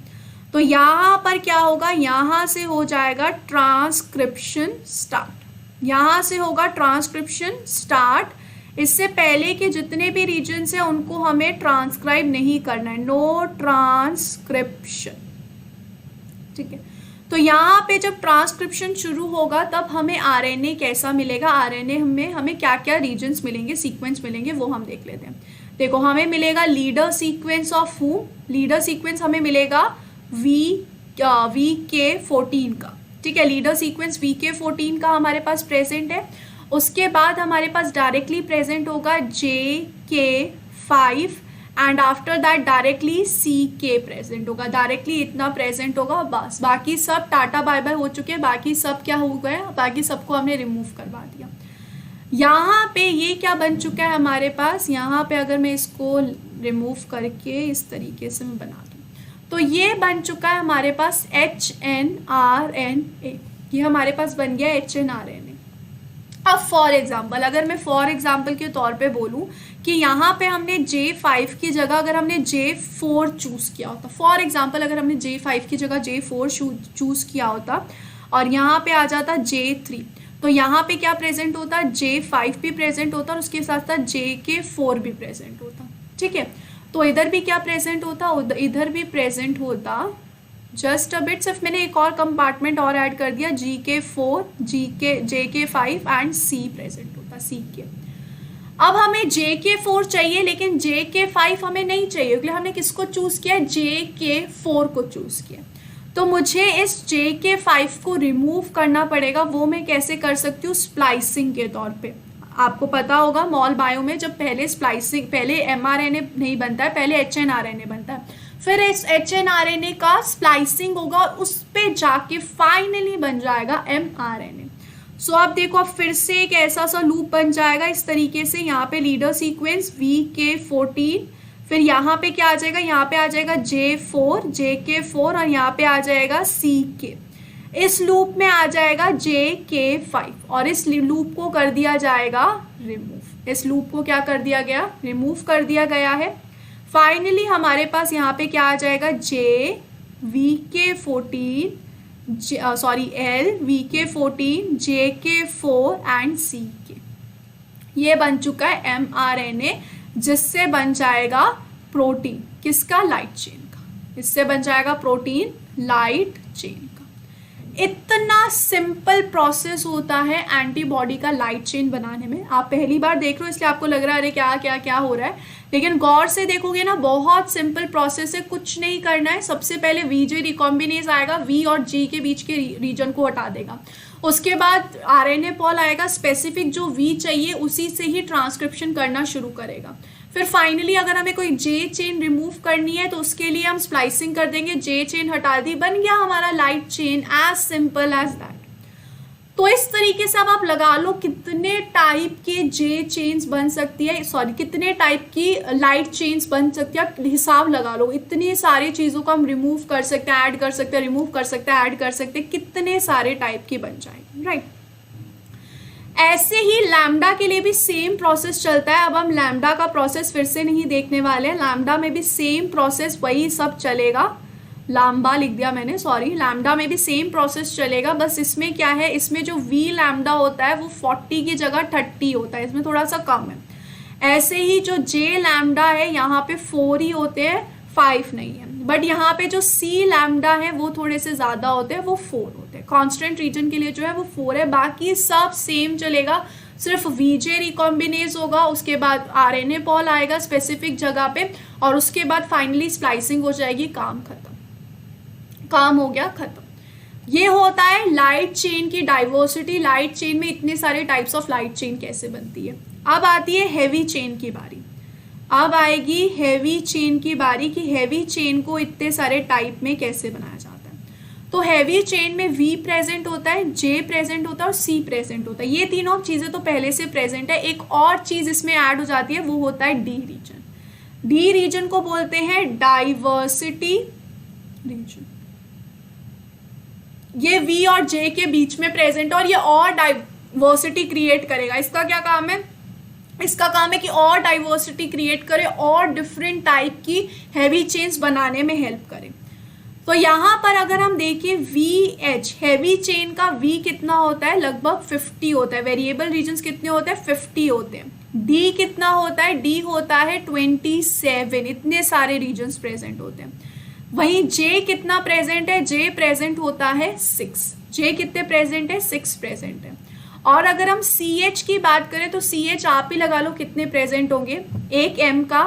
तो यहाँ पर क्या होगा, यहाँ से हो जाएगा ट्रांसक्रिप्शन स्टार्ट, यहाँ से होगा ट्रांसक्रिप्शन स्टार्ट। इससे पहले के जितने भी रीजन्स हैं उनको हमें ट्रांसक्राइब नहीं करना है, नो ट्रांसक्रिप्शन, ठीक है। तो यहाँ पे जब ट्रांसक्रिप्शन शुरू होगा तब हमें RNA कैसा मिलेगा, RNA में हमें क्या क्या रीजन्स मिलेंगे, सीक्वेंस मिलेंगे, वो हम देख लेते हैं। देखो हमें मिलेगा leader sequence of who, leader sequence हमें मिलेगा VK14 का, ठीक है, लीडर सीक्वेंस VK14 का हमारे पास प्रेजेंट है। उसके बाद हमारे पास डायरेक्टली प्रेजेंट होगा JK5 and after that directly CK present होगा, डायरेक्टली इतना प्रेजेंट होगा, बस बाकी सब टाटा बाय बाय हो चुके हैं, बाकी सब क्या हो गए, बाकी सबको हमने रिमूव करवा दिया। यहाँ पे ये क्या बन चुका है हमारे पास, यहाँ पे अगर मैं इसको रिमूव करके इस तरीके से मैं बना दूँ तो ये बन चुका है हमारे पास HNRNA, ये हमारे पास बन गया HNRNA। अब फॉर एग्जाम्पल अगर मैं फॉर एग्जाम्पल के तौर पे बोलूँ कि यहाँ पे हमने J5 की जगह अगर हमने J4 चूज़ किया होता, फॉर एग्जाम्पल अगर हमने J5 की जगह J4 चूज़ किया होता और यहाँ पे आ जाता J3, तो यहाँ पे क्या प्रेजेंट होता, J5 भी प्रेजेंट होता और उसके साथ साथ JK4 भी प्रेजेंट होता, ठीक है। तो इधर भी क्या प्रेजेंट होता, इधर भी प्रेजेंट होता, जस्ट अ बिट, सिर्फ मैंने एक और कंपार्टमेंट और ऐड कर दिया, JK4 JK5 and C present होता, CK। अब हमें JK4 चाहिए लेकिन JK5 हमें नहीं चाहिए, क्योंकि हमने किसको चूज किया, JK4 को चूज किया। तो मुझे इस JK5 को रिमूव करना पड़ेगा, वो मैं कैसे कर सकती हूँ, स्प्लाइसिंग के तौर पे। आपको पता होगा मॉल बायो में जब पहले स्प्लाइसिंग, पहले mRNA नहीं बनता है, पहले HNRNA बनता है, फिर इस HNRNA का स्प्लाइसिंग होगा और उस पे जाके फाइनली बन जाएगा mRNA। सो आप देखो अब फिर से एक ऐसा सा लूप बन जाएगा इस तरीके से, यहाँ पे लीडर सीक्वेंस VK14, फिर यहाँ पे क्या आ जाएगा, यहाँ पे आ जाएगा J4 JK4 और यहाँ पे आ जाएगा CK। इस लूप में आ जाएगा JK5 और इस लूप को कर दिया जाएगा रिमूव, इस लूप को क्या कर दिया गया, रिमूव कर दिया गया है। फाइनली हमारे पास यहाँ पे क्या आ जाएगा, VK14 VK14 JK4 and CK, ये बन चुका है mRNA, जिससे बन जाएगा प्रोटीन, किसका, लाइट चेन का, इससे बन जाएगा प्रोटीन लाइट चेन का। इतना सिंपल प्रोसेस होता है एंटीबॉडी का लाइट चेन बनाने में। आप पहली बार देख रहे हो इसलिए आपको लग रहा है अरे क्या क्या क्या हो रहा है, लेकिन गौर से देखोगे ना बहुत सिंपल प्रोसेस है, कुछ नहीं करना है। सबसे पहले VJ रिकॉम्बिनेज आएगा, V और G के बीच के रीजन को हटा देगा। उसके बाद आरएनए पॉल आएगा, स्पेसिफिक जो वी चाहिए उसी से ही ट्रांसक्रिप्शन करना शुरू करेगा। फिर फाइनली अगर हमें कोई जे चेन रिमूव करनी है तो उसके लिए हम स्प्लाइसिंग कर देंगे, जे चेन हटा दी, बन गया हमारा light chain, as simple as that. तो इस तरीके से अब आप लगा लो कितने टाइप के जे चेन्स बन सकती है, सॉरी कितने टाइप की लाइट चेन्स बन सकती है, हिसाब लगा लो। इतनी सारी चीज़ों को हम रिमूव कर सकते हैं, ऐड कर सकते हैं, रिमूव कर सकते हैं, ऐड कर सकते हैं, कितने सारे टाइप की बन जाएगी, राइट। ऐसे ही लैम्डा के लिए भी सेम प्रोसेस चलता है। अब हम लैम्डा का प्रोसेस फिर से नहीं देखने वाले हैं, लैम्डा में भी सेम प्रोसेस वही सब चलेगा, लैम्बा लिख दिया मैंने, सॉरी, लैम्डा में भी सेम प्रोसेस चलेगा। बस इसमें क्या है, इसमें जो वी लैम्डा होता है वो 40 की जगह 30 होता है, इसमें थोड़ा सा कम है। ऐसे ही जो जे लैम्डा है यहाँ पे 4 ही होते हैं, 5 नहीं है। बट यहाँ पे जो सी लैम्डा है वो थोड़े से ज़्यादा होते हैं, वो 4 होते हैं। कॉन्स्टेंट रीजन के लिए जो है वो 4 है, बाकी सब सेम चलेगा, सिर्फ वीजे रिकॉम्बिनेज होगा, उसके बाद आरएनए पॉल आएगा स्पेसिफिक जगह पे, और उसके बाद फाइनली स्प्लाइसिंग हो जाएगी, काम खत्म, काम हो गया, खत्म। ये होता है लाइट चेन की डाइवर्सिटी। लाइट चेन में इतने सारे टाइप्स ऑफ लाइट चेन कैसे बनती है। अब आती है हैवी चेन की बारी, अब आएगी हैवी चेन की बारी कि हैवी चेन को इतने सारे टाइप में कैसे बनाया जाता है। तो हैवी चेन में वी प्रेजेंट होता है, जे प्रेजेंट होता है और सी प्रेजेंट होता है। ये तीनों चीज़ें तो पहले से प्रेजेंट है। एक और चीज़ इसमें ऐड हो जाती है, वो होता है डी रीजन। डी रीजन को बोलते हैं डाइवर्सिटी रीजन। ये वी और जे के बीच में प्रेजेंट है और ये और डाइवर्सिटी क्रिएट करेगा। इसका क्या काम है, इसका काम है कि और डाइवर्सिटी क्रिएट करे और डिफरेंट टाइप की हैवी चेन्स बनाने में हेल्प करे। तो यहाँ पर अगर हम देखें वी एच, हैवी चेन का वी कितना होता है, लगभग 50 होता है। वेरिएबल रीजन्स कितने होते हैं, 50 होते हैं। डी कितना होता है, डी होता है 27, इतने सारे रीजन्स प्रेजेंट होते हैं। वहीं जे कितना प्रेजेंट है, जे प्रेजेंट होता है 6। जे कितने प्रेजेंट है, 6 प्रेजेंट है। और अगर हम सी एच की बात करें तो सी एच आप ही लगा लो कितने प्रेजेंट होंगे, एक एम का,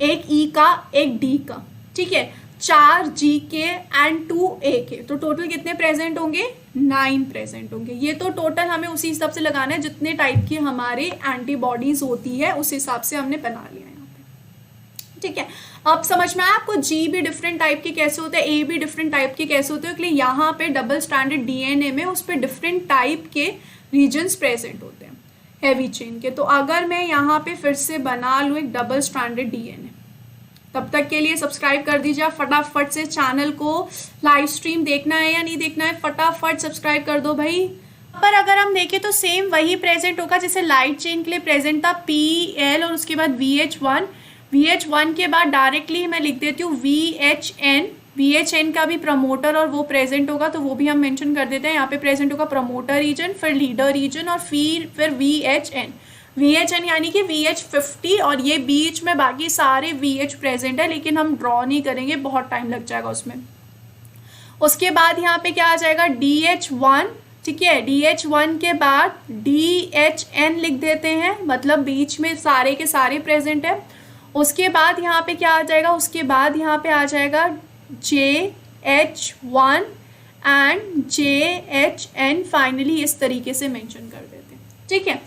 एक ई का, एक डी का, ठीक है, 4 जी के एंड 2 ए के। तो टोटल कितने प्रेजेंट होंगे, 9 प्रेजेंट होंगे। ये तो टोटल हमें उसी हिसाब से लगाना है जितने टाइप की हमारे एंटीबॉडीज होती है, उस हिसाब से हमने बना लिया यहाँ पे, ठीक है। अब समझ में आया आपको, जी भी डिफरेंट टाइप के कैसे होते हैं, ए भी डिफरेंट टाइप के कैसे होते हैं, इसलिए यहाँ पे डबल स्ट्रैंडेड डीएनए में उस पर डिफरेंट टाइप के रीजन्स प्रेजेंट होते हैं हैवी चेन के। तो अगर मैं यहाँ पे फिर से बना लूँ एक डबल स्ट्रैंडेड डीएनए, तब तक के लिए सब्सक्राइब कर दीजिए फटाफट से। चैनल को लाइव स्ट्रीम देखना है या नहीं देखना है, फटाफट सब्सक्राइब कर दो भाई। पर अगर हम देखें तो सेम वही प्रेजेंट होगा जैसे लाइट चेन के लिए प्रेजेंट था, PL और उसके बाद VH1। VH1 के बाद डायरेक्टली मैं लिख देती हूँ VHN। VHN का भी प्रमोटर और वो प्रेजेंट होगा, तो वो भी हम मेंशन कर देते हैं। यहाँ पे प्रेजेंट होगा प्रमोटर रीजन, फिर लीडर रीजन और फिर VHN। VHN यानी कि VH50, और ये बीच में बाकी सारे VH प्रेजेंट है, लेकिन हम ड्रॉ नहीं करेंगे, बहुत टाइम लग जाएगा उसमें। उसके बाद यहाँ पे क्या आ जाएगा, DH1, ठीक है। DH1 के बाद DHN लिख देते हैं, मतलब बीच में सारे के सारे प्रेजेंट है। उसके बाद यहाँ पे क्या आ जाएगा, उसके बाद यहाँ पे आ जाएगा JH1 एंड JHN, फाइनली इस तरीके से मेंशन कर देते हैं, ठीक है।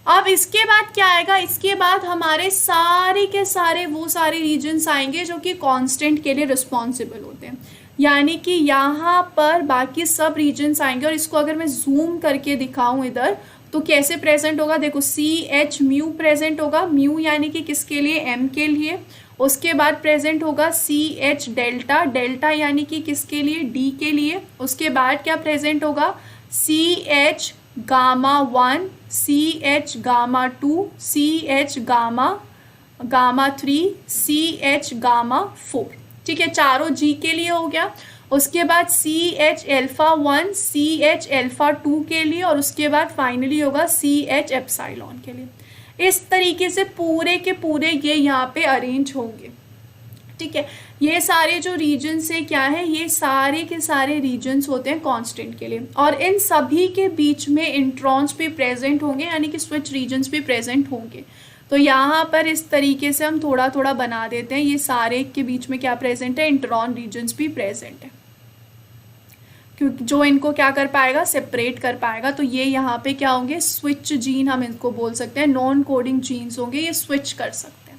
अब इसके बाद क्या आएगा, इसके बाद हमारे सारे के सारे वो सारे रीजन्स आएंगे जो कि कांस्टेंट के लिए रिस्पॉन्सिबल होते हैं, यानी कि यहाँ पर बाकी सब रीजन्स आएंगे। और इसको अगर मैं जूम करके दिखाऊं इधर, तो कैसे प्रेजेंट होगा, देखो CH म्यू प्रेजेंट होगा, म्यू यानी कि किसके लिए, M के लिए। उसके बाद प्रेजेंट होगा CH डेल्टा, डेल्टा यानी कि किसके लिए, D के लिए। उसके बाद क्या प्रेजेंट होगा, CH gamma 1, CH gamma 2, CH gamma 3, CH gamma 4, ठीक है, चारों G के लिए हो गया। उसके बाद CH अल्फा 1, CH अल्फा 2 के लिए, और उसके बाद फाइनली होगा CH एप्सिलॉन के लिए। इस तरीके से पूरे के पूरे ये यहाँ पे अरेंज होंगे, ठीक है। ये सारे जो रीजन्स है क्या है, ये सारे के सारे रीजन्स होते हैं कांस्टेंट के लिए, और इन सभी के बीच में इंट्रॉन्स भी प्रेजेंट होंगे, यानी कि स्विच रीजन्स भी प्रेजेंट होंगे। तो यहाँ पर इस तरीके से हम थोड़ा थोड़ा बना देते हैं, ये सारे के बीच में क्या प्रेजेंट है, इंट्रॉन रीजन्स भी प्रेजेंट है। क्योंकि जो इनको क्या कर पाएगा, सेपरेट कर पाएगा। तो ये यहाँ पे क्या होंगे, स्विच जीन हम इनको बोल सकते हैं, नॉन कोडिंग जीन्स होंगे, ये स्विच कर सकते हैं।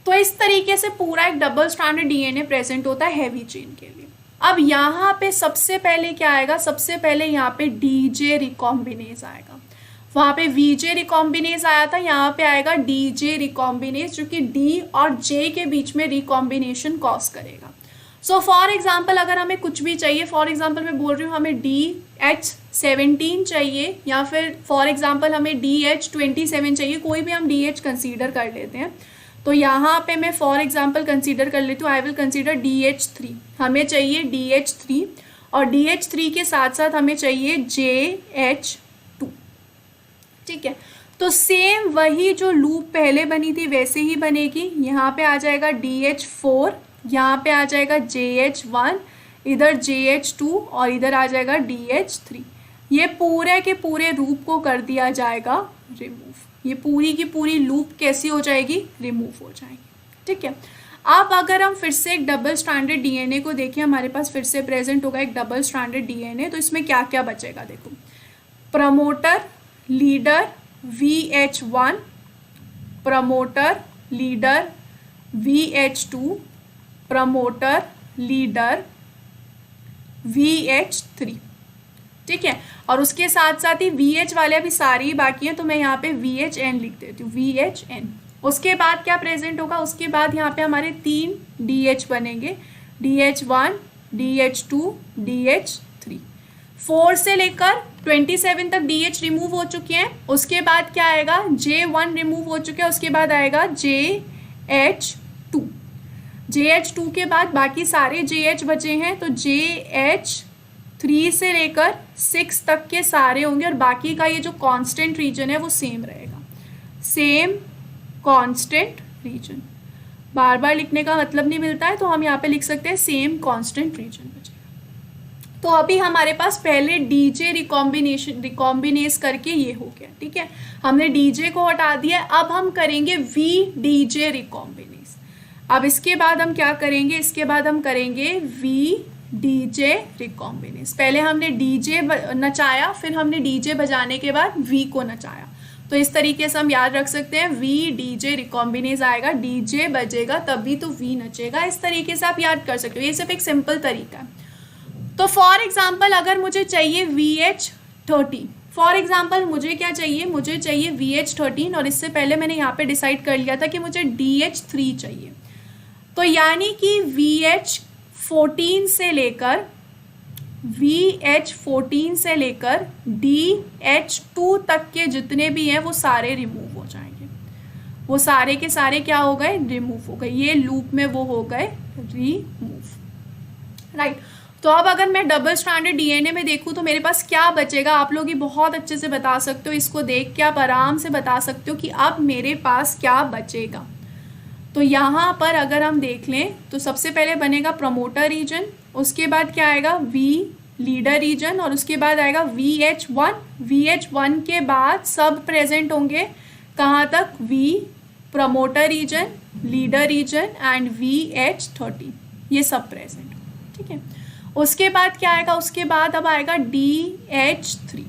तो इस तरीके से पूरा एक डबल स्ट्रैंडेड डीएनए प्रेजेंट होता है हैवी चेन के लिए। अब यहाँ पे सबसे पहले क्या आएगा, सबसे पहले यहाँ पे डीजे रिकॉम्बिनेज आएगा। वहाँ पे वीजे रिकॉम्बिनेज आया था, यहाँ पे आएगा डीजे रिकॉम्बिनेज, जो कि डी और जे के बीच में रिकॉम्बिनेशन कॉज करेगा। सो फॉर एग्जाम्पल अगर हमें कुछ भी चाहिए, फॉर एग्जाम्पल मैं बोल रही हूँ हमें DH17 चाहिए, या फिर फॉर एग्जाम्पल हमें DH27 चाहिए, कोई भी हम DH कंसीडर कर लेते हैं। तो यहाँ पे मैं फॉर एग्जाम्पल कंसीडर कर लेती हूँ, आई विल कंसीडर DH3। हमें चाहिए DH3 और DH3 के साथ साथ हमें चाहिए JH2। ठीक है, तो सेम वही जो लूप पहले बनी थी वैसे ही बनेगी। यहाँ पे आ जाएगा DH4, यहाँ पे आ जाएगा JH1, इधर JH2 और इधर आ जाएगा DH3। ये पूरे के पूरे लूप को कर दिया जाएगा रिमूव। ये पूरी की पूरी लूप कैसी हो जाएगी, रिमूव हो जाएगी। ठीक है, अब अगर हम फिर से एक डबल स्ट्रैंडेड डीएनए को देखें, हमारे पास फिर से प्रेजेंट होगा एक डबल स्ट्रैंडेड डीएनए। तो इसमें क्या क्या बचेगा, देखो, promoter leader VH1, promoter leader VH2, promoter leader VH3। ठीक है, और उसके साथ साथ ही VH वाले अभी सारी ही बाकी हैं, तो मैं यहाँ पे VHN लिख देती हूँ, VHN। उसके बाद क्या प्रेजेंट होगा, उसके बाद यहाँ पे हमारे 3 DH बनेंगे, DH1, DH2, DH3। 4 से लेकर 27 तक DH रिमूव हो चुके हैं। उसके बाद क्या आएगा, J1 रिमूव हो चुके हैं, उसके बाद आएगा JH2। JH2 के बाद बाकी सारे JH बचे हैं, तो JH3 से लेकर 6 तक के सारे होंगे, और बाकी का ये जो कांस्टेंट रीजन है वो सेम रहेगा, सेम कांस्टेंट रीजन। बार बार लिखने का मतलब नहीं मिलता है, तो हम यहाँ पे लिख सकते हैं सेम कांस्टेंट रीजन बचेगा। तो अभी हमारे पास पहले डीजे रिकॉम्बिनेज करके ये हो गया। ठीक है, हमने डीजे को हटा दिया, अब हम करेंगे वी डीजे रिकॉम्बिनेज। अब इसके बाद हम क्या करेंगे, इसके बाद हम करेंगे वी डीजे रिकॉम्बिनेज। पहले हमने डीजे नचाया, फिर हमने डीजे बजाने के बाद वी को नचाया। तो इस तरीके से हम याद रख सकते हैं, वी डीजे रिकॉम्बिनेज आएगा, डीजे बजेगा तभी तो वी नचेगा। इस तरीके से आप याद कर सकते हो, ये सिर्फ एक सिंपल तरीका है। तो फॉर एग्जाम्पल अगर मुझे चाहिए VH13, फॉर एग्जाम्पल मुझे क्या चाहिए, मुझे चाहिए VH13, और इससे पहले मैंने यहाँ पे डिसाइड कर लिया था कि मुझे DH3 चाहिए। तो यानी कि VH14 से लेकर DH2 तक के जितने भी हैं वो सारे रिमूव हो जाएंगे, वो सारे के सारे क्या हो गए, रिमूव हो गए। ये लूप में वो हो गए रिमूव, राइट। तो अब अगर मैं डबल स्ट्रैंडेड डीएनए में देखूँ तो मेरे पास क्या बचेगा, आप लोग ये बहुत अच्छे से बता सकते हो, इसको देख के आप आराम से बता सकते हो कि अब मेरे पास क्या बचेगा। तो यहाँ पर अगर हम देख लें तो सबसे पहले बनेगा प्रमोटर रीजन, उसके बाद क्या आएगा, वी लीडर रीजन, और उसके बाद आएगा VH1। VH1 के बाद सब प्रेजेंट होंगे कहाँ तक, V promoter region, leader region and VH13, ये सब प्रेजेंट। ठीक है, उसके बाद क्या आएगा, उसके बाद अब आएगा DH3।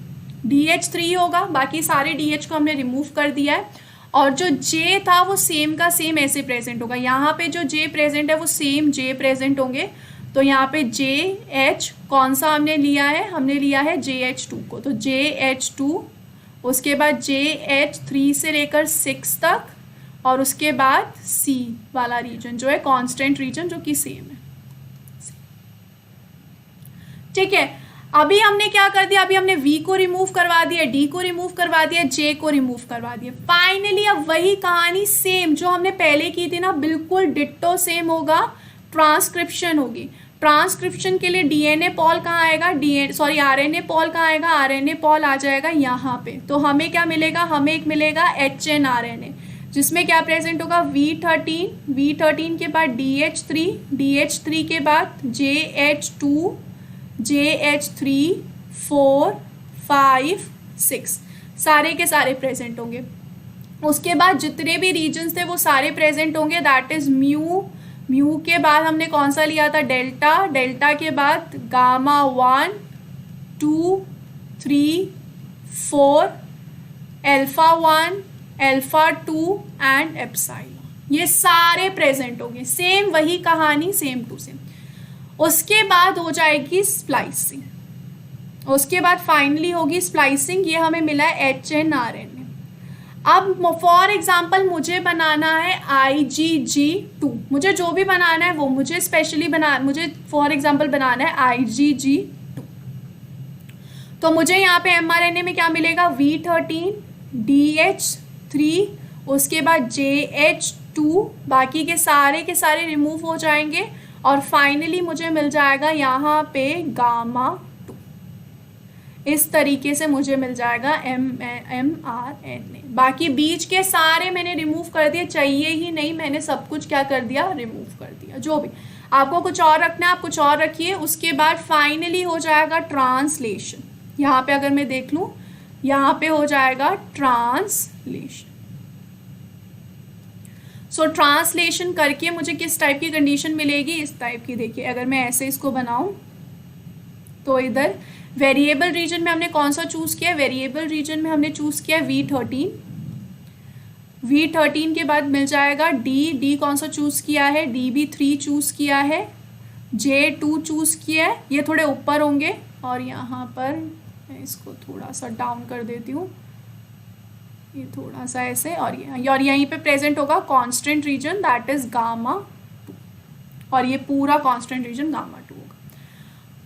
DH3 होगा, बाकी सारे DH को हमने रिमूव कर दिया है, और जो J था वो सेम का सेम ऐसे प्रेजेंट होगा। यहाँ पे जो J प्रेजेंट है वो सेम J प्रेजेंट होंगे। तो यहाँ पे JH कौन सा हमने लिया है, हमने लिया है JH2 को, तो JH2, उसके बाद JH3 से लेकर 6 तक, और उसके बाद C वाला रीजन जो है कांस्टेंट रीजन, जो कि सेम है। ठीक है, अभी हमने क्या कर दिया, अभी हमने V को रिमूव करवा दिया, D को रिमूव करवा दिया, J को रिमूव करवा दिया। फाइनली अब वही कहानी सेम जो हमने पहले की थी ना, बिल्कुल डिट्टो सेम होगा, ट्रांसक्रिप्शन होगी। ट्रांसक्रिप्शन के लिए डीएनए पॉल कहाँ आएगा, आरएनए पॉल कहाँ आएगा, आरएनए पॉल आ जाएगा यहाँ पे। तो हमें क्या मिलेगा, हमें एक मिलेगा HNRNA, जिसमें क्या प्रेजेंट होगा, V13 के बाद DH3 के बाद JH2, JH3, 4, 5, 6, सारे के सारे प्रेजेंट होंगे। उसके बाद जितने भी रीजन्स थे वो सारे प्रेजेंट होंगे, दैट इज म्यू के बाद हमने कौन सा लिया था, डेल्टा के बाद gamma 1, 2, 3, 4, alpha 1, alpha 2 and epsilon. ये सारे प्रेजेंट होंगे। सेम वही कहानी, सेम टू सेम। उसके बाद हो जाएगी स्प्लाइसिंग, उसके बाद फाइनली होगी स्प्लाइसिंग। ये हमें मिला है HNRNA। अब फॉर एग्जाम्पल मुझे बनाना है IgG2, मुझे जो भी बनाना है वो मुझे मुझे फॉर एग्जाम्पल बनाना है IgG2। तो मुझे यहाँ पे mRNA में क्या मिलेगा, V13, DH3, उसके बाद JH2, बाकी के सारे रिमूव हो जाएंगे और फाइनली मुझे मिल जाएगा यहाँ पे गामा। इस तरीके से मुझे मिल जाएगा mRNA। बाकी बीच के सारे मैंने रिमूव कर दिए, चाहिए ही नहीं, मैंने सब कुछ क्या कर दिया, रिमूव कर दिया। जो भी आपको कुछ और रखना है आप कुछ और रखिए। उसके बाद फाइनली हो जाएगा ट्रांसलेशन। यहाँ पे अगर मैं देख लूँ, यहाँ पे हो जाएगा ट्रांसलेशन। सो ट्रांसलेशन करके मुझे किस टाइप की कंडीशन मिलेगी, इस टाइप की। देखिए अगर मैं ऐसे इसको बनाऊं तो इधर वेरिएबल रीजन में हमने कौन सा चूज किया, वेरिएबल रीजन में हमने चूज किया V13। V13 के बाद मिल जाएगा D कौन सा चूज किया है, D भी 3 चूज किया है, J2 चूज किया है, ये थोड़े ऊपर होंगे। और यहाँ पर मैं इसको थोड़ा सा डाउन कर देती हूँ, ये थोड़ा सा ऐसे। और यहीं पे प्रेजेंट होगा constant region, that is gamma 2, और ये पूरा कांस्टेंट रीजन गामा 2 होगा।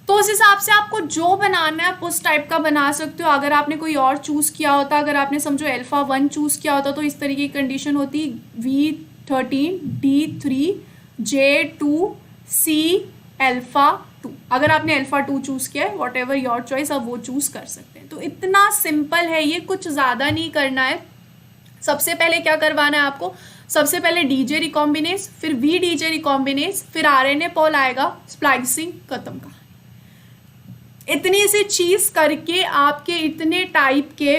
तो उस हिसाब से आपको जो बनाना है आप उस टाइप का बना सकते हो। अगर आपने कोई और चूज किया होता, अगर आपने समझो अल्फा 1 चूज किया होता तो इस तरीके की कंडीशन होती, V13, D3, J2, C, alpha 2। अगर आपने अल्फा 2 चूज किया है, वॉट एवर योर चॉइस, आप वो चूज कर सकते हैं। तो इतना सिंपल है ये, कुछ ज़्यादा नहीं करना है। सबसे पहले क्या करवाना है आपको, सबसे पहले DJ रिकॉम्बिनेज, फिर VDJ रिकॉम्बिनेज, फिर RNA पॉल आएगा, स्प्लाइसिंग, खत्म का। इतनी सी चीज़ करके आपके इतने टाइप के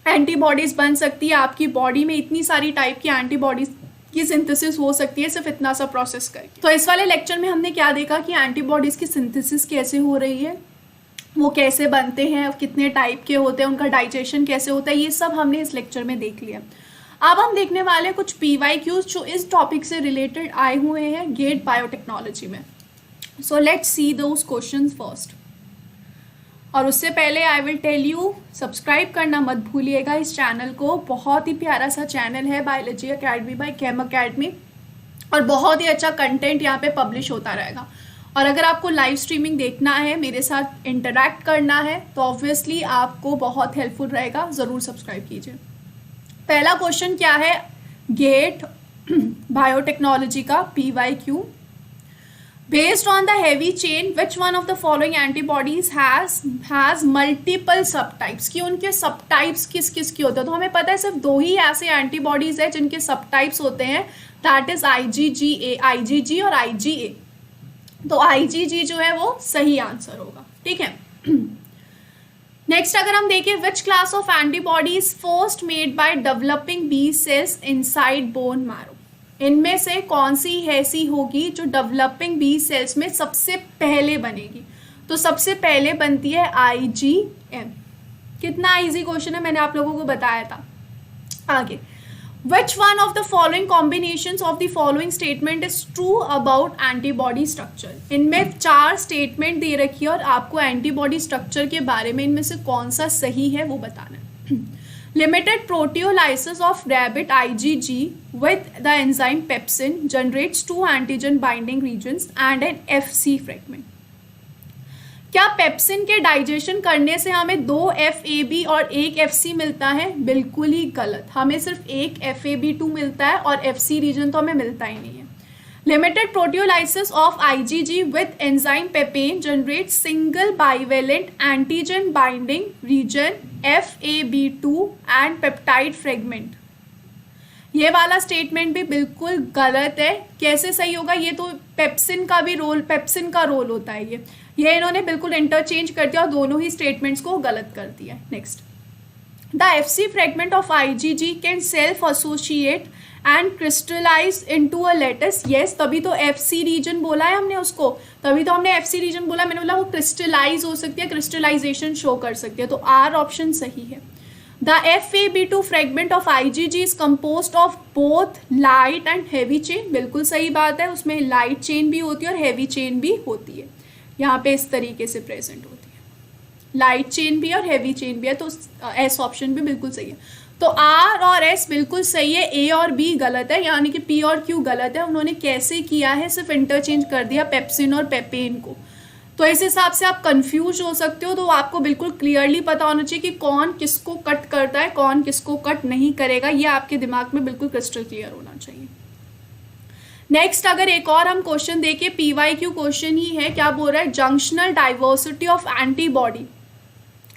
एंटीबॉडीज़ बन सकती है, आपकी बॉडी में इतनी सारी टाइप की एंटीबॉडीज़ की सिंथेसिस हो सकती है सिर्फ इतना सा प्रोसेस करके। तो इस वाले लेक्चर में हमने क्या देखा कि एंटीबॉडीज़ की सिंथेसिस कैसे हो रही है, वो कैसे बनते हैं, कितने टाइप के होते हैं, उनका डाइजेशन कैसे होता है, ये सब हमने इस लेक्चर में देख लिया। अब हम देखने वाले कुछ PYQs जो इस टॉपिक से रिलेटेड आए हुए हैं गेट बायोटेक्नोलॉजी में। So let's see those questions first. और उससे पहले I will tell you, subscribe करना मत भूलिएगा इस चैनल को। बहुत ही प्यारा सा चैनल है Biology Academy by Chem Academy, और बहुत ही अच्छा कंटेंट यहाँ पे पब्लिश होता रहेगा। और अगर आपको लाइव स्ट्रीमिंग देखना है, मेरे साथ इंटरैक्ट करना है, तो ऑब्वियसली आपको बहुत हेल्पफुल रहेगा, ज़रूर सब्सक्राइब कीजिए। पहला क्वेश्चन क्या है, गेट बायोटेक्नोलॉजी का PYQ। Based on the heavy chain, which one of the following antibodies has multiple subtypes? कि उनके subtypes किस किस की होते हैं। तो हमें पता है सिर्फ 2 ही ऐसे एंटीबॉडीज है जिनके subtypes होते हैं, दैट इज IgG और IgA। तो IgG जो है वो सही आंसर होगा, ठीक है। नेक्स्ट अगर हम देखें, which class of antibodies first made by developing B cells inside bone marrow. इनमें से कौन सी ऐसी होगी जो डेवलपिंग B cells में सबसे पहले बनेगी। तो सबसे पहले बनती है IgM। कितना इजी क्वेश्चन है, मैंने आप लोगों को बताया था। आगे, which one of the following combinations of the following statement is true about antibody structure? इनमें 4 स्टेटमेंट दे रखी है और आपको एंटीबॉडी स्ट्रक्चर के बारे में इनमें से कौन सा सही है वो बताना है। Limited proteolysis of rabbit IgG with the enzyme pepsin generates 2 antigen binding regions and an Fc fragment. क्या पेप्सिन के डाइजेशन करने से हमें 2 FAB और 1 FC मिलता है? बिल्कुल ही गलत, हमें सिर्फ 1 FAB2 मिलता है और FC रीजन तो हमें मिलता ही नहीं है। Limited proteolysis of IgG with enzyme pepin generates single bivalent antigen binding region FAB2 and peptide fragment. ये वाला स्टेटमेंट भी बिल्कुल गलत है। कैसे सही होगा, ये तो पेप्सिन का रोल होता है। ये इन्होंने बिल्कुल इंटरचेंज कर दिया और दोनों ही स्टेटमेंट्स को गलत कर दिया। Next, the FC fragment of IgG can self associate and crystallize into a lattice, yes, तभी तो FC रीजन बोला है हमने उसको, तभी तो हमने FC रीजन बोला, मैंने बोला वो क्रिस्टलाइज हो सकती है, क्रिस्टलाइजेशन शो कर सकती है, तो R ऑप्शन सही है। The FAB2 fragment of IgG is composed of both light and heavy chain, बिल्कुल सही बात है, उसमें लाइट चेन भी होती है और हैवी चेन भी होती है, यहाँ पे इस तरीके से प्रेजेंट होती है, लाइट चेन भी और हैवी चेन भी है, तो S ऑप्शन भी बिल्कुल सही है। तो R और S बिल्कुल सही है, A और B गलत है, यानी कि P और Q गलत है। उन्होंने कैसे किया है, सिर्फ इंटरचेंज कर दिया पेप्सिन और पेपेन को, तो इस हिसाब से आप कंफ्यूज हो सकते हो, तो आपको बिल्कुल क्लियरली पता होना चाहिए कि कौन किसको कट करता है, कौन किसको कट नहीं करेगा, ये आपके दिमाग में बिल्कुल क्रिस्टल क्लियर होना चाहिए। नेक्स्ट अगर एक और हम क्वेश्चन देखें, PYQ क्वेश्चन ही है, क्या बोल रहा है, junctional diversity of antibody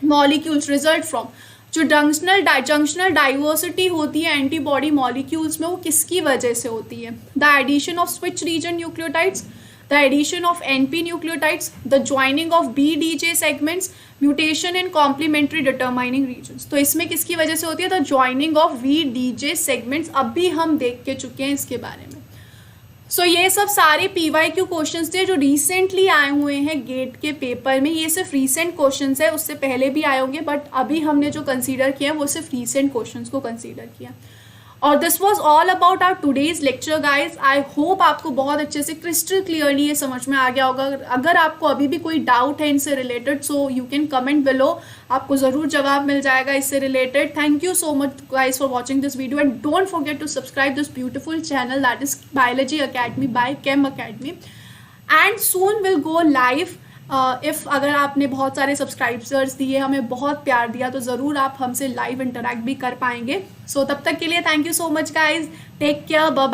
molecules result from, जो जंक्शनल डाइवर्सिटी होती है एंटीबॉडी मॉलिक्यूल्स में, वो किसकी वजह से होती है, the addition of switch region nucleotides, the addition of NP nucleotides, the joining of BDJ segments, mutation in complementary determining regions, तो इसमें किसकी वजह से होती है, the joining of VDJ segments, अभी हम देख के चुके हैं इसके बारे में। सो ये सब सारे PYQ क्वेश्चंस थे जो रिसेंटली आए हुए हैं गेट के पेपर में, ये सिर्फ रीसेंट क्वेश्चंस है, उससे पहले भी आए होंगे, बट अभी हमने जो कंसीडर किया वो सिर्फ रीसेंट क्वेश्चंस को कंसीडर किया। और this was all about our today's lecture guys. I hope आपको बहुत अच्छे से क्रिस्टल क्लियरली ये समझ में आ गया होगा। अगर आपको अभी भी कोई डाउट है इनसे related, so you can comment below, आपको ज़रूर जवाब मिल जाएगा इससे related. Thank you so much guys for watching this video and don't forget to subscribe this beautiful channel that is Biology Academy by Chem Academy, and soon will go live. If अगर आपने बहुत सारे subscribers दिए, हमें बहुत प्यार दिया, तो ज़रूर आप हमसे लाइव इंटरेक्ट भी कर पाएंगे। सो तब तक के लिए thank you so much guys, take care, bye bye.